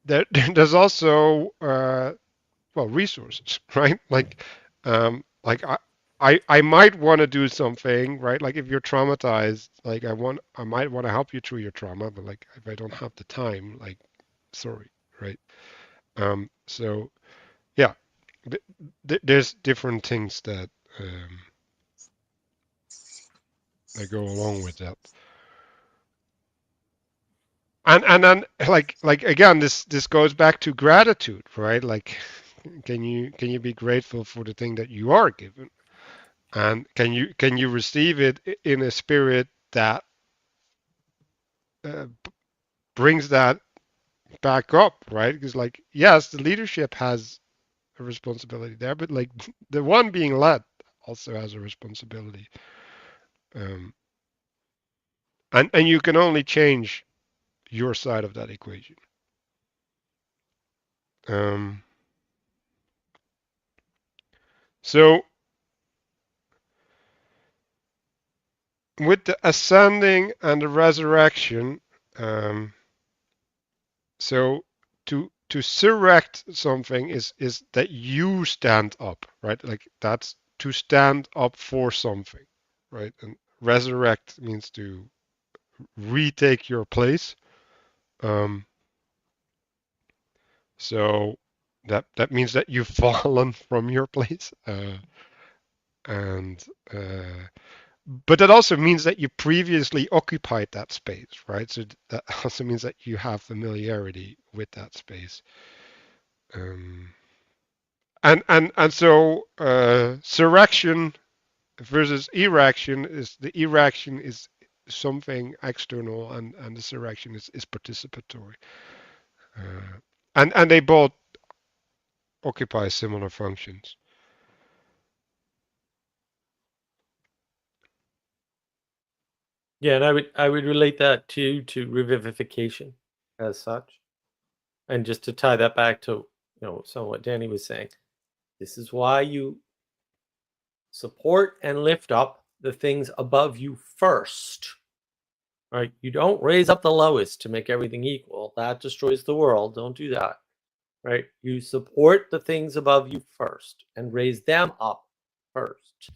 there's also resources, right? Like I might want to do something, right? Like if you're traumatized, like I might want to help you through your trauma, but like if I don't have the time, like, sorry, right? So yeah, there's different things that go along with that. And then like again, this goes back to gratitude, right? Like, can you be grateful for the thing that you are given, and can you receive it in a spirit that brings that back up, right? Because like, yes, the leadership has a responsibility there, but like the one being led also has a responsibility, and you can only change your side of that equation. So with the ascending and the resurrection, so to surrect something is that you stand up, right? Like, that's to stand up for something, right? And resurrect means to retake your place. So that means that you've fallen from your place, and but that also means that you previously occupied that space, right? So that also means that you have familiarity with that space. And so surrection versus erection is the erection is something external, and the surrection is participatory. And they both occupy similar functions. Yeah, and I would relate that to revivification as such. And just to tie that back to, some of what Danny was saying, this is why you support and lift up the things above you first. Right? You don't raise up the lowest to make everything equal. That destroys the world. Don't do that. Right? You support the things above you first and raise them up first.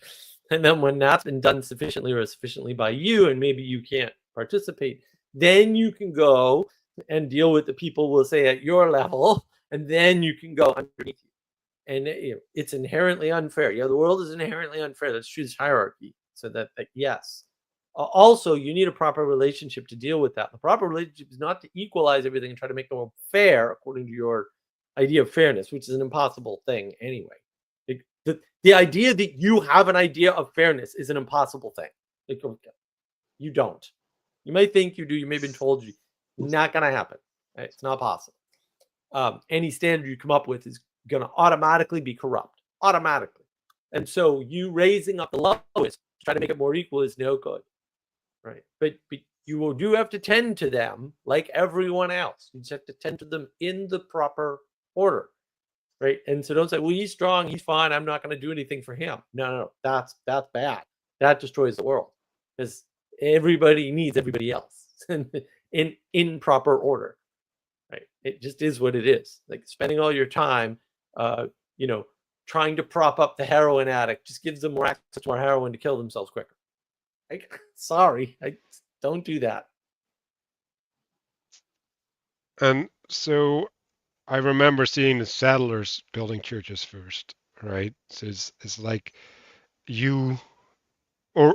And then when that's been done sufficiently or sufficiently by you, and maybe you can't participate, then you can go and deal with the people, we'll say, at your level, and then you can go underneath you. And it's inherently unfair. Yeah, the world is inherently unfair. That's true. This hierarchy. So that yes. Also, you need a proper relationship to deal with that. The proper relationship is not to equalize everything and try to make the world fair according to your idea of fairness, which is an impossible thing anyway. The idea that you have an idea of fairness is an impossible thing. You don't. You may think you do. You may have been told you. Not going to happen. Right? It's not possible. Any standard you come up with is going to automatically be corrupt. Automatically. And so you raising up the lowest, try to make it more equal is no good. Right? But you do have to tend to them like everyone else. You just have to tend to them in the proper order. Right. And so don't say, well, he's strong, he's fine, I'm not going to do anything for him. No, that's bad. That destroys the world because everybody needs everybody else in proper order. Right. It just is what it is. Like spending all your time, trying to prop up the heroin addict just gives them more access to more heroin to kill themselves quicker. Sorry, I don't do that. And so I remember seeing the settlers building churches first, right? So it's like you, or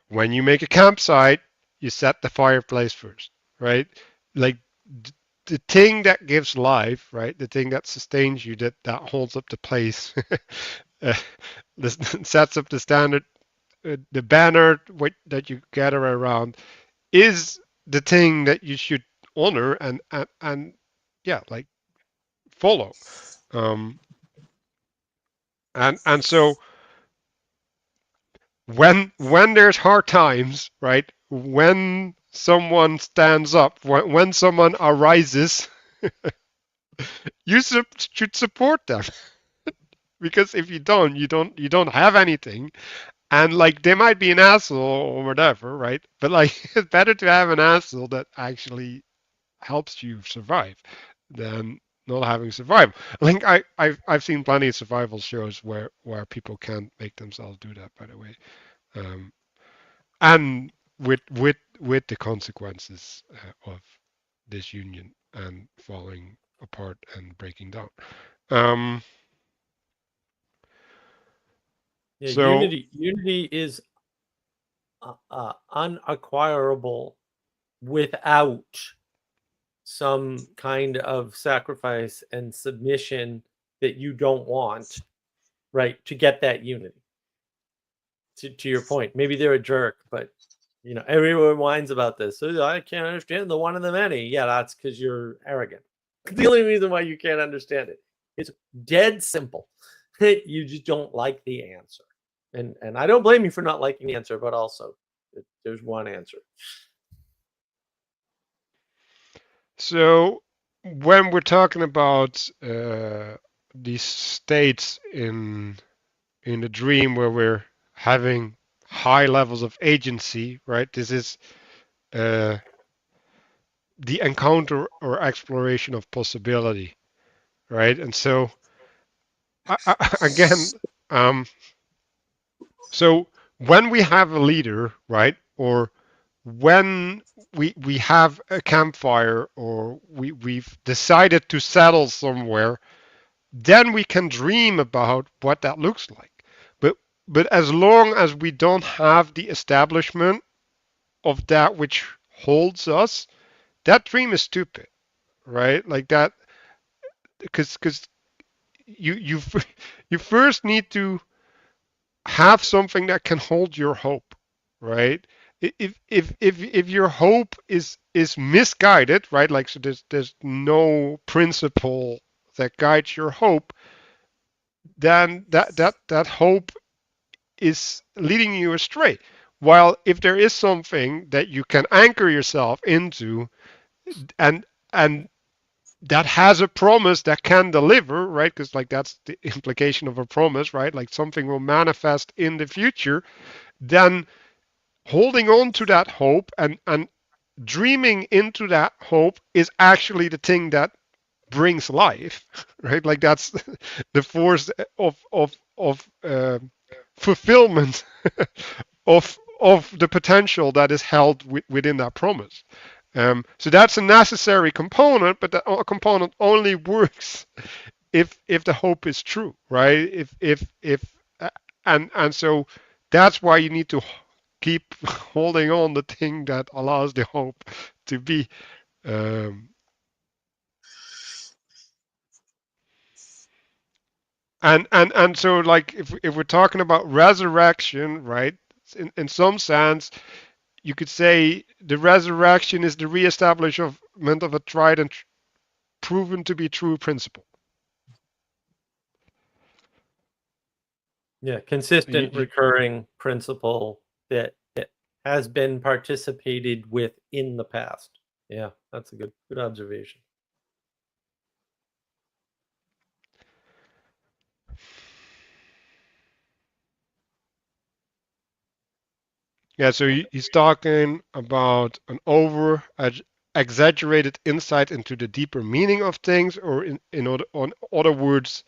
when you make a campsite, you set the fireplace first, right? Like the thing that gives life, right? The thing that sustains you, that holds up the place, sets up the standard, the banner that you gather around, is the thing that you should honor and yeah, like follow. And so when there's hard times, right? When someone stands up, when someone arises, you should support them. Because if you don't, you don't have anything. And like they might be an asshole or whatever, right? But like it's better to have an asshole that actually helps you survive than not having survival. I think I've seen plenty of survival shows where people can't make themselves do that, by the way, and with the consequences of this union and falling apart and breaking down. Yeah, So unity is unacquirable without some kind of sacrifice and submission that you don't want, right, to get that unity. To your point, maybe they're a jerk, but everyone whines about this. So I can't understand the one and the many. Yeah, that's because you're arrogant. The only reason why you can't understand it. It's dead simple. You just don't like the answer. And I don't blame you for not liking the answer, but also there's one answer. So when we're talking about these states in the dream where we're having high levels of agency, right? This is the encounter or exploration of possibility, right? And so again, so when we have a leader, right, or when we have a campfire or we've decided to settle somewhere, then we can dream about what that looks like. But as long as we don't have the establishment of that which holds us, that dream is stupid, right? Like that, because you first need to have something that can hold your hope, right? If your hope is misguided, right? Like so there's no principle that guides your hope, then that hope is leading you astray. While if there is something that you can anchor yourself into and that has a promise that can deliver, right? Because like that's the implication of a promise, right? Like something will manifest in the future, then holding on to that hope and dreaming into that hope is actually the thing that brings life, right? Like that's the force of fulfillment of the potential that is held within that promise. So that's a necessary component, but that component only works if the hope is true, right? And so that's why you need to keep holding on the thing that allows the hope to be. And so, like, if we're talking about resurrection, right? In some sense, you could say the resurrection is the reestablishment of a tried and proven to be true principle. Yeah, consistent recurring principle that has been participated with in the past. Yeah, that's a good observation. Yeah, so he's talking about an over exaggerated insight into the deeper meaning of things, or in other words,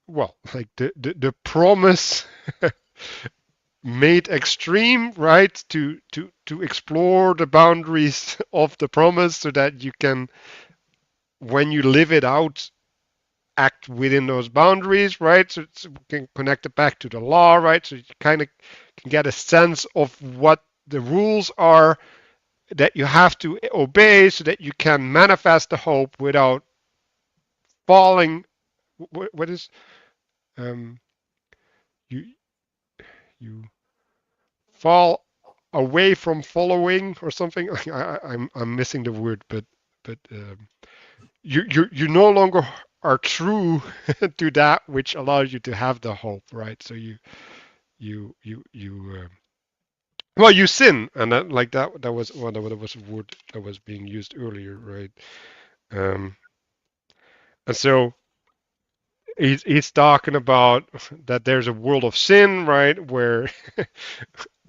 well, like the promise made extreme, right? To explore the boundaries of the promise, so that you can, when you live it out, act within those boundaries, right? So we can connect it back to the law, right? So you kind of can get a sense of what the rules are that you have to obey, so that you can manifest the hope without falling. What is you fall away from following or something? I'm missing the word, but you no longer are true to that which allows you to have the hope, right? So you well, you sin, and that, like, that was, well, that was a word that was being used earlier, right? And so he's talking about that there's a world of sin, right, where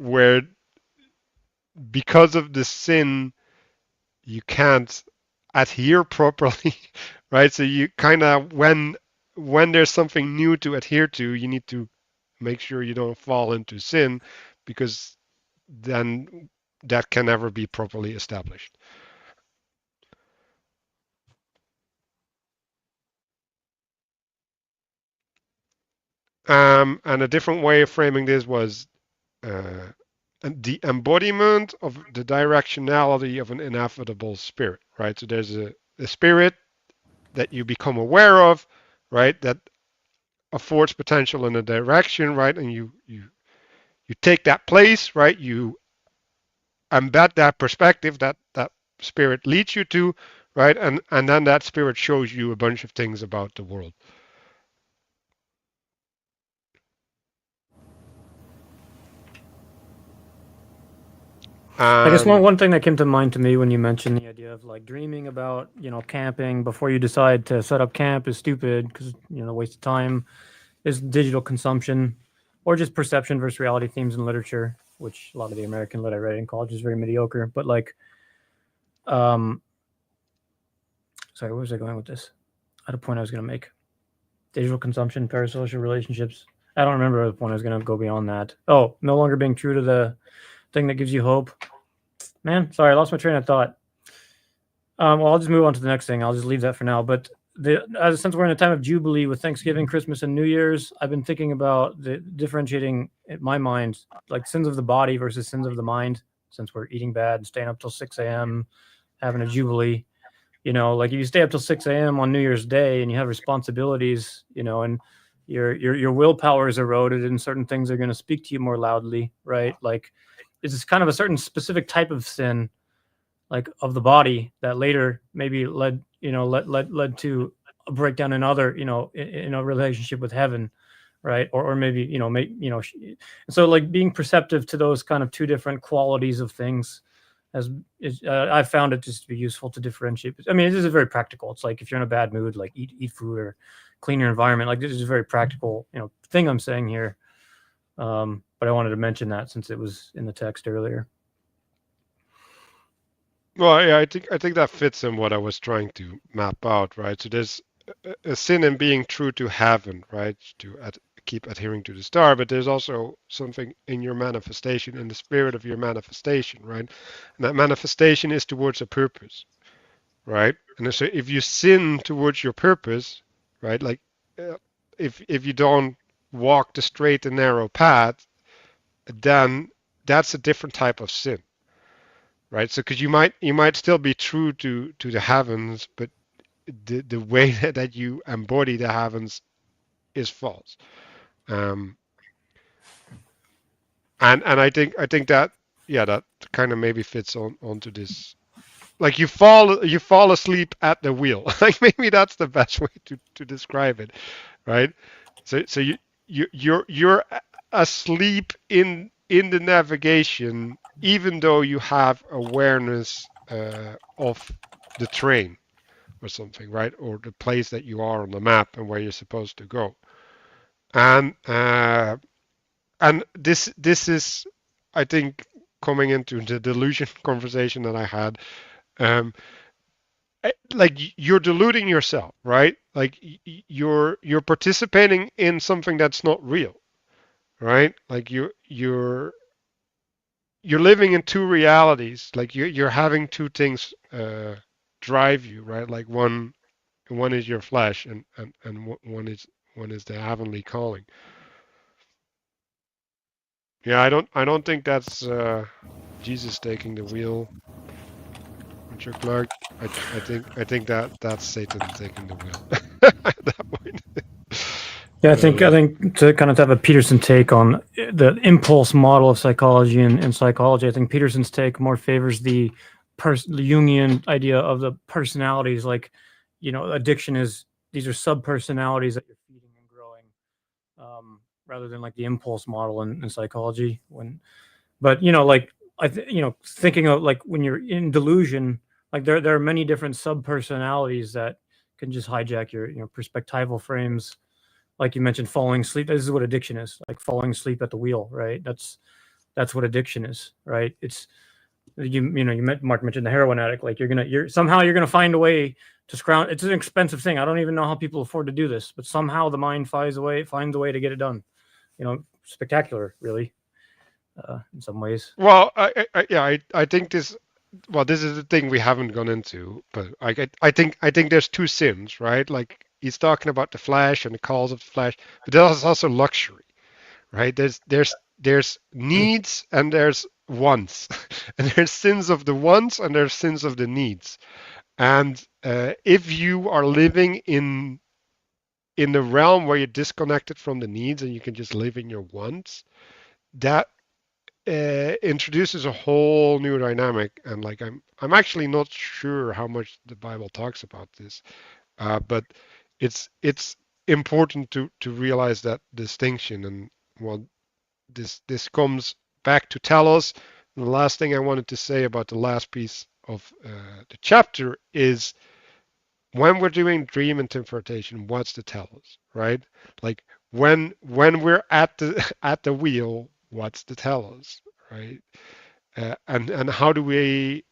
where because of the sin you can't adhere properly, right? So you kind of, when there's something new to adhere to, you need to make sure you don't fall into sin, because then that can never be properly established. And a different way of framing this was the embodiment of the directionality of an ineffable spirit, right? So there's a spirit that you become aware of, right, that affords potential in a direction, right? And you take that place, right? You embed that perspective that spirit leads you to, right? And then that spirit shows you a bunch of things about the world. I guess one thing that came to mind to me when you mentioned the idea of, like, dreaming about, camping before you decide to set up camp is stupid, because, waste of time, is digital consumption, or just perception versus reality themes in literature, which a lot of the American lit I read in college is very mediocre. But, like, sorry, where was I going with this? I had a point I was going to make. Digital consumption, parasocial relationships. I don't remember the point I was going to go beyond that. Oh, no longer being true to the thing that gives you hope. Man, sorry, I lost my train of thought. Well, I'll just move on to the next thing. I'll just leave that for now. But since we're in a time of Jubilee with Thanksgiving, Christmas, and New Year's, I've been thinking about differentiating, in my mind, like, sins of the body versus sins of the mind, since we're eating bad and staying up till 6 a.m., having a Jubilee. Like, if you stay up till 6 a.m. on New Year's Day and you have responsibilities, and your willpower is eroded and certain things are going to speak to you more loudly, right? Like, it's kind of a certain specific type of sin, like, of the body, that later maybe led to a breakdown in other, in a relationship with heaven, right? Or maybe, so, like, being perceptive to those kind of two different qualities of things I found it just to be useful to differentiate. I mean, it is very practical. It's like, if you're in a bad mood, like, eat food or clean your environment. Like, this is a very practical, thing I'm saying here. But I wanted to mention that since it was in the text earlier. Well, yeah, I think that fits in what I was trying to map out, right? So there's a sin in being true to heaven, right? To keep adhering to the star, but there's also something in your manifestation, in the spirit of your manifestation, right? And that manifestation is towards a purpose, right? And so if you sin towards your purpose, right, like if you don't walk the straight and narrow path, then that's a different type of sin, right? So because you might still be true to the heavens, but the way that you embody the heavens is false. Um, and I think that, yeah, that kind of maybe fits onto this. Like you fall asleep at the wheel. Like maybe that's the best way to describe it, right? So you're asleep in the navigation, even though you have awareness of the train or something, right? Or the place that you are on the map and where you're supposed to go. And this is, I think, coming into the delusion conversation that I had. Um, like you're deluding yourself, right? Like you're participating in something that's not real, right? Like you're living in two realities. Like you're having two things drive you, right? Like one is your flesh, and one is the heavenly calling. Yeah, I don't think that's Jesus taking the wheel, Richard Clark. I think that's Satan taking the wheel at that point. Yeah, I think to kind of have a Peterson take on the impulse model of psychology and psychology, I think Peterson's take more favors the Jungian idea of the personalities. Like, addiction is these are sub personalities that you're feeding and growing, rather than like the impulse model in psychology. But like thinking of like when you're in delusion, like there are many different sub personalities that can just hijack your perspectival frames, like you mentioned, falling asleep. This is what addiction is, like falling asleep at the wheel, right? That's what addiction is, right? It's Mark mentioned the heroin addict. Like you're gonna find a way to scrounge. It's an expensive thing. I don't even know how people afford to do this, but somehow the mind finds a way to get it done. Spectacular, really, in some ways. Well, I think this. Well, this is the thing we haven't gone into, but I think there's two sins, right? Like he's talking about the flesh and the calls of the flesh, but there's also luxury, right? There's needs and there's wants, and there's sins of the wants and there's sins of the needs. And if you are living in the realm where you're disconnected from the needs and you can just live in your wants, that introduces a whole new dynamic. And like I'm actually not sure how much the Bible talks about this, but it's important to realize that distinction. And well, this comes back to telos. And the last thing I wanted to say about the last piece of the chapter is when we're doing dream interpretation, what's the telos, right? Like when we're at the at the wheel, what's the telos, right? And how do we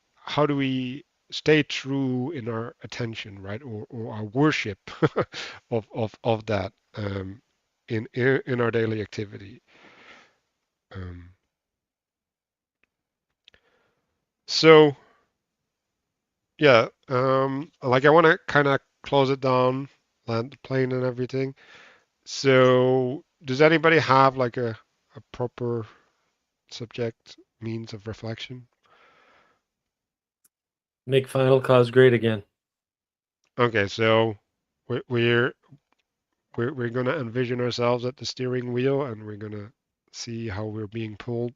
stay true in our attention, right, or our worship of that in our daily activity. Um, so yeah, like I want to kind of close it down, land the plane and everything. So does anybody have like a proper subject means of reflection? Make final cause great again. Okay, so we're we're gonna envision ourselves at the steering wheel, and we're gonna see how we're being pulled,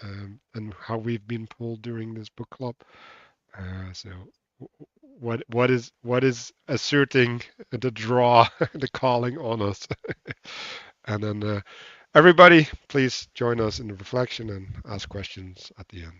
and how we've been pulled during this book club. So what is asserting the draw, the calling on us, and then everybody, please join us in the reflection and ask questions at the end.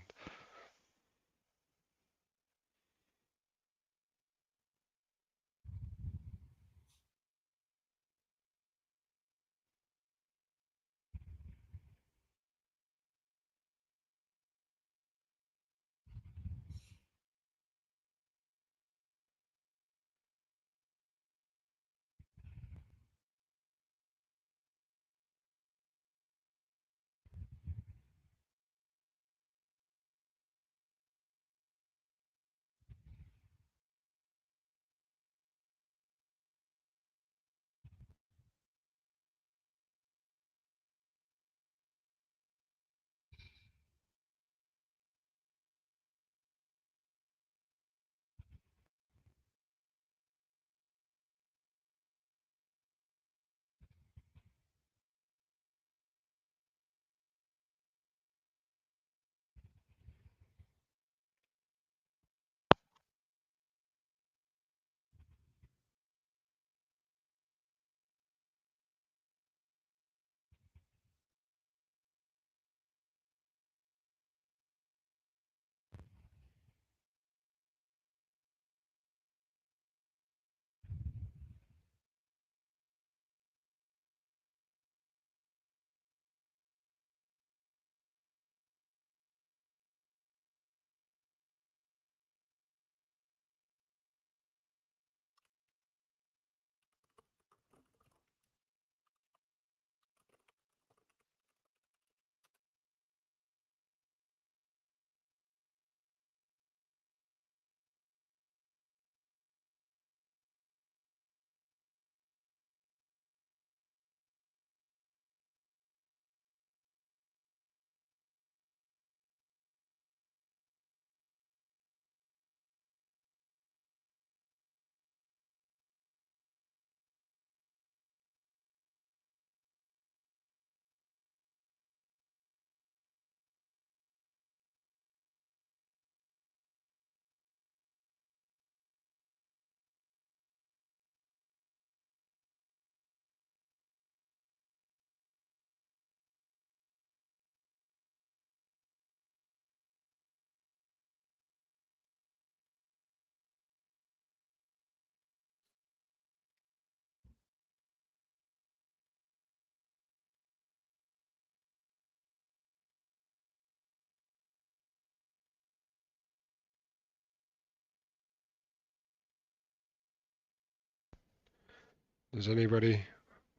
Does anybody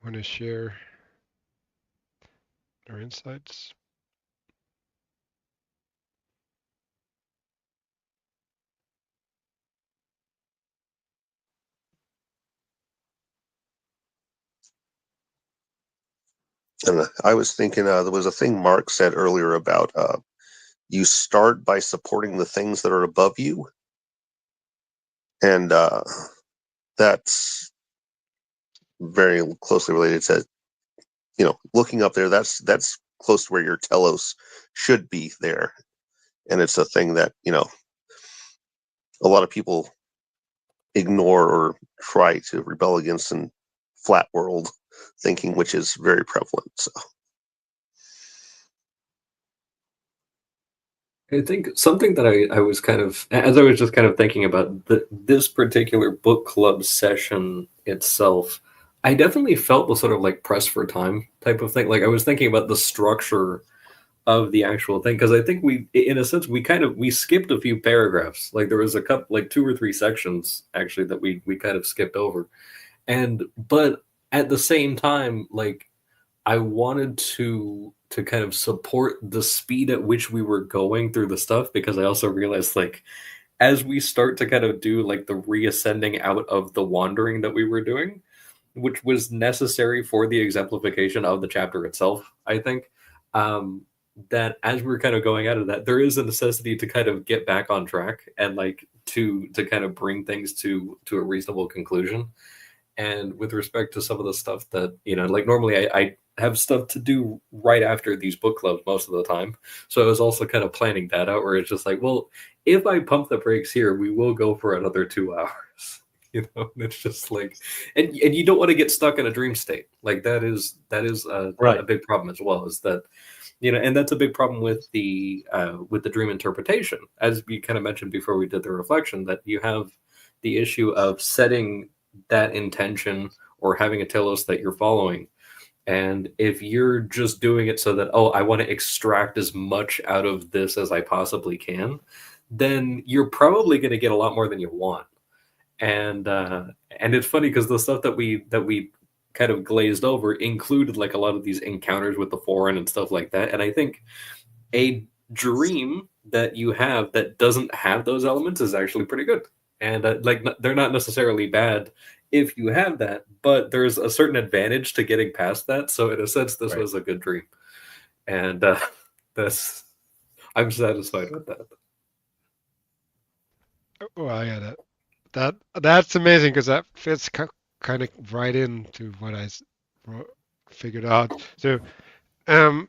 want to share their insights? And I was thinking there was a thing Mark said earlier about you start by supporting the things that are above you, and that's very closely related to looking up there. That's close to where your telos should be there, and it's a thing that a lot of people ignore or try to rebel against in flat world thinking, which is very prevalent. So I think something that I was kind of, as I was just kind of thinking about this particular book club session itself, I definitely felt the sort of like press for time type of thing. Like I was thinking about the structure of the actual thing, because I think we, in a sense, we skipped a few paragraphs. Like there was a couple, like 2 or 3 sections actually that we kind of skipped over, but at the same time, like I wanted to kind of support the speed at which we were going through the stuff, because I also realized, like, as we start to kind of do like the reascending out of the wandering that we were doing, which was necessary for the exemplification of the chapter itself, I think, that as we're kind of going out of that, there is a necessity to kind of get back on track and like to kind of bring things to a reasonable conclusion. And with respect to some of the stuff that, like normally I have stuff to do right after these book clubs most of the time. So I was also kind of planning that out, where it's just like, well, if I pump the brakes here, we will go for another 2 hours. And it's just like, and you don't want to get stuck in a dream state. Like that is Right. a big problem as well, is that, and that's a big problem with the dream interpretation, as we kind of mentioned before we did the reflection, that you have the issue of setting that intention or having a telos that you're following. And if you're just doing it so that, oh, I want to extract as much out of this as I possibly can, then you're probably going to get a lot more than you want. And it's funny because the stuff that we kind of glazed over included like a lot of these encounters with the foreign and stuff like that. And I think a dream that you have that doesn't have those elements is actually pretty good. And like they're not necessarily bad if you have that, but there's a certain advantage to getting past that. So in a sense, this Right. was a good dream, and that's I'm satisfied with that. Well, yeah, that's amazing because that fits kind of right into what figured out. So, um,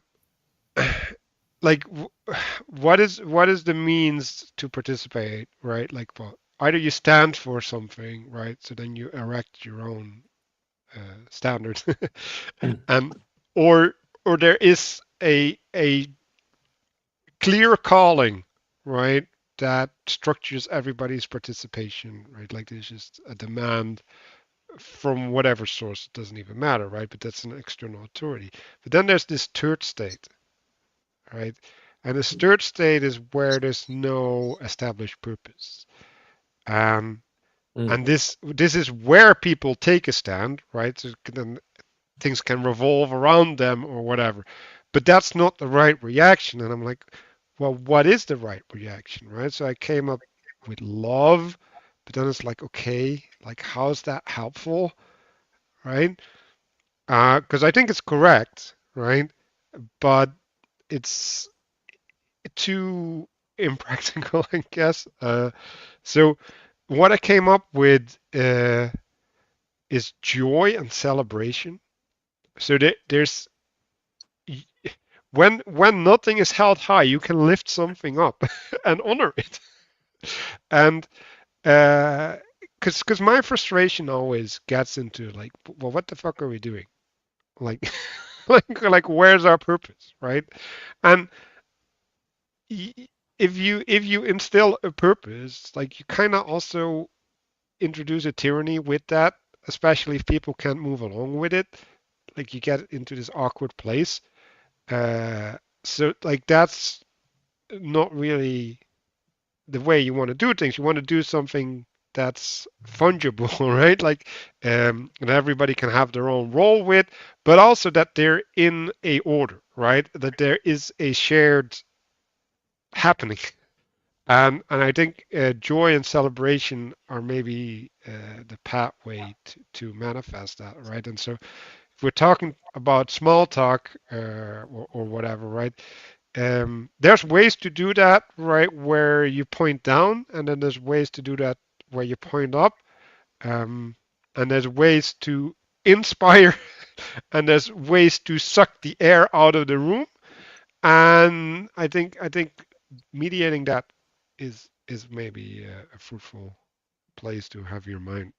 like, what is the means to participate, right? Like, well, either you stand for something, right? So then you erect your own standards, and or there is a clear calling, right? That structures everybody's participation, right? Like there's just a demand from whatever source, it doesn't even matter, right? But that's an external authority. But then there's this third state, right? And this third state is where there's no established purpose. And this is where people take a stand, right? So then things can revolve around them or whatever. But that's not the right reaction. And I'm like, well, what is the right reaction, right? So I came up with love, but then it's like, okay, like how's that helpful, right? Because I think it's correct, right? But it's too impractical, I guess. So what I came up with is joy and celebration. So there's when nothing is held high, you can lift something up and honor it. And because my frustration always gets into like, well, what the fuck are we doing? Like, like where's our purpose, right? And if you instill a purpose, like you kind of also introduce a tyranny with that, especially if people can't move along with it. Like you get into this awkward place. So like that's not really the way you want to do things. You want to do something that's fungible, right? Like, and everybody can have their own role with, but also that they're in a order, right? That there is a shared happening. And I think joy and celebration are maybe the pathway to manifest that, right? And so if we're talking about small talk or whatever, right? There's ways to do that, right, where you point down, and then there's ways to do that where you point up, and there's ways to inspire, and there's ways to suck the air out of the room. And I think mediating that is maybe a fruitful place to have your mind.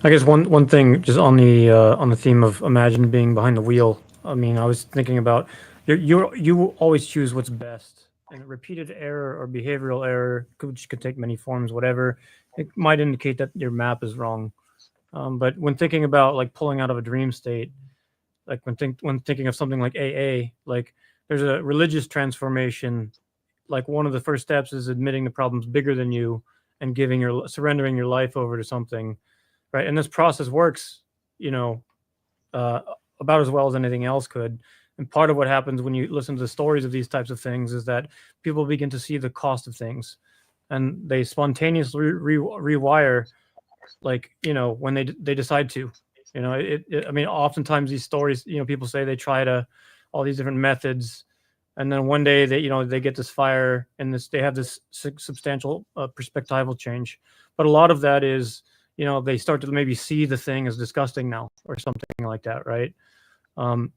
I guess one thing just on the theme of imagine being behind the wheel. I mean, I was thinking about you always choose what's best, and repeated error or behavioral error which could take many forms. Whatever it might indicate that your map is wrong. But when thinking about like pulling out of a dream state, like when thinking of something like AA, like there's a religious transformation. Like one of the first steps is admitting the problem's bigger than you and surrendering your life over to something. Right, and this process works, about as well as anything else could. And part of what happens when you listen to the stories of these types of things is that people begin to see the cost of things, and they spontaneously rewire, like when they decide to. I mean, oftentimes these stories, people say they try all these different methods, and then one day they get this fire and they have this substantial perspectival change. But a lot of that is, they start to maybe see the thing as disgusting now or something like that, right?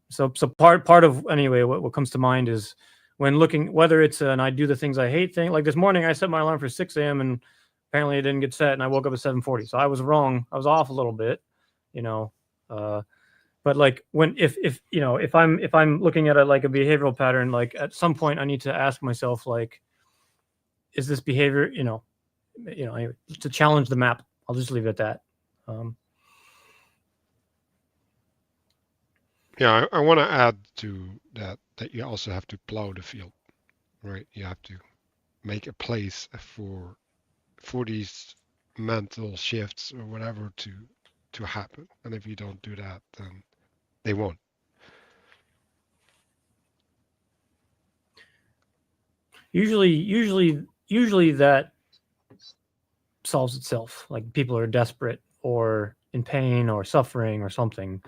So part of, anyway, what comes to mind is when looking, whether it's an I do the things I hate thing. Like this morning, I set my alarm for 6 a.m. and apparently it didn't get set, and I woke up at 7:40. So I was wrong. I was off a little bit, but like if I'm looking at like a behavioral pattern, like at some point I need to ask myself, like, is this behavior, anyway, to challenge the map. I'll just leave it at that. Yeah, I want to add to that you also have to plow the field, right? You have to make a place for these mental shifts or whatever to happen. And if you don't do that, then they won't. Usually that solves itself. Like people are desperate or in pain or suffering or something.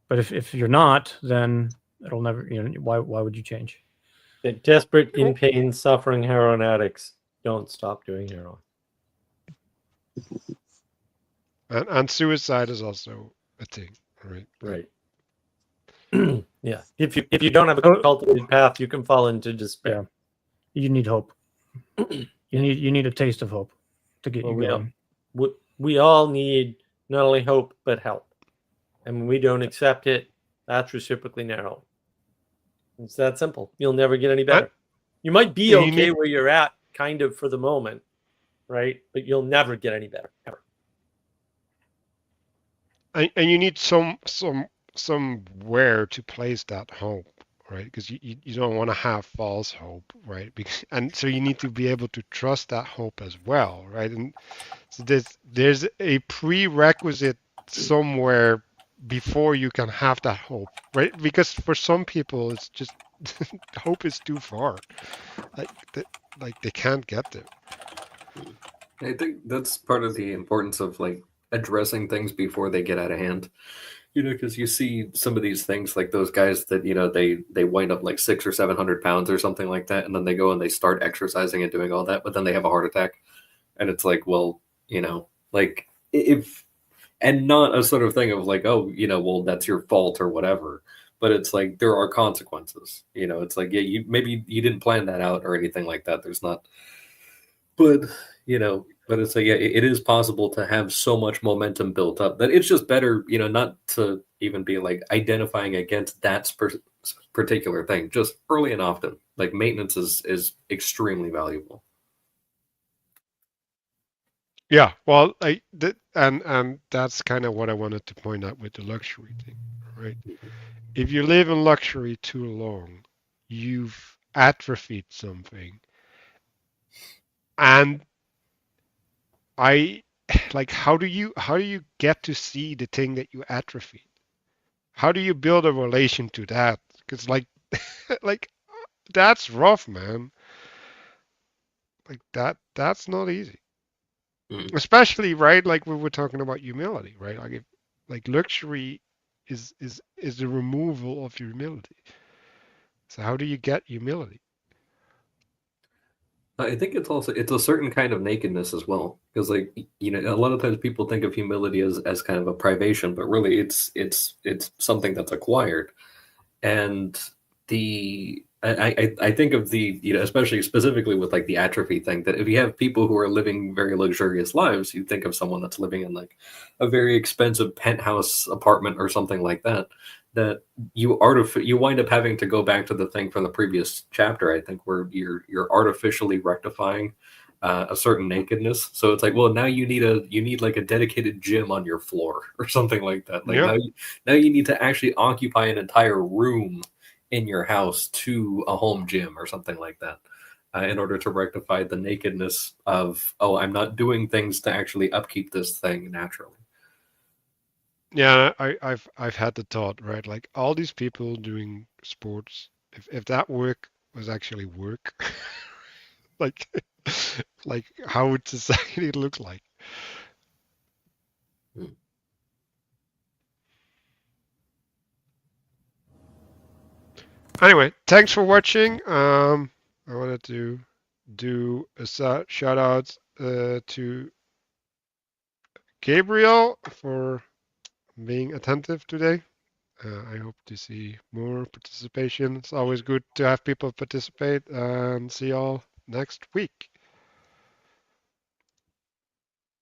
But if you're not, then it'll never. Why would you change? The desperate, in pain, suffering heroin addicts don't stop doing heroin. And suicide is also a thing, right? Right. Yeah. If you don't have a cultivated path, you can fall into despair. Yeah. You need hope. you need a taste of hope to get you going. We all need not only hope but help. And when we don't accept it, that's reciprocally narrow. It's that simple. You'll never get any better. You might be okay where you're at, kind of, for the moment, right? But you'll never get any better, ever. And you need somewhere to place that hope, right? Because you don't want to have false hope, right? And so you need to be able to trust that hope as well, right? And so there's a prerequisite somewhere before you can have that hope, right? Because for some people, it's just hope is too far, like they can't get there. I think that's part of the importance of like addressing things before they get out of hand. Because you see some of these things, like those guys that they wind up like 600 or 700 pounds or something like that, and then they go and they start exercising and doing all that, but then they have a heart attack, and it's like, well, like if. And not a sort of thing of like, oh, well, that's your fault or whatever. But it's like there are consequences. It's like, yeah, maybe you didn't plan that out or anything like that. There's not. But it's like, yeah, it is possible to have so much momentum built up that it's just better, not to even be like identifying against that particular thing, just early and often. Like maintenance is extremely valuable. Yeah, well, and that's kind of what I wanted to point out with the luxury thing, right? If you live in luxury too long, you've atrophied something. And I like, how do you get to see the thing that you atrophied? How do you build a relation to that? Because like like that's rough, man. Like that's not easy. Mm. Especially, right, like we were talking about humility, right? Like if like luxury is the removal of humility. So how do you get humility? I think it's a certain kind of nakedness as well, because like a lot of times people think of humility as kind of a privation, but really it's something that's acquired. And I think of the especially specifically with like the atrophy thing, that if you have people who are living very luxurious lives, you think of someone that's living in like a very expensive penthouse apartment or something like that, that you wind up having to go back to the thing from the previous chapter, I think, where you're artificially rectifying a certain nakedness. So it's like, well, now you need like a dedicated gym on your floor or something like that. Like Yeah. now you need to actually occupy an entire room in your house to a home gym or something like that, in order to rectify the nakedness of, oh, I'm not doing things to actually upkeep this thing naturally. Yeah, I've had the thought, right? Like all these people doing sports, if that work was actually work, like like how would society look like? Hmm. Anyway, thanks for watching. I wanted to do a shout out to Gabriel for being attentive today. I hope to see more participation. It's always good to have people participate, and see y'all next week.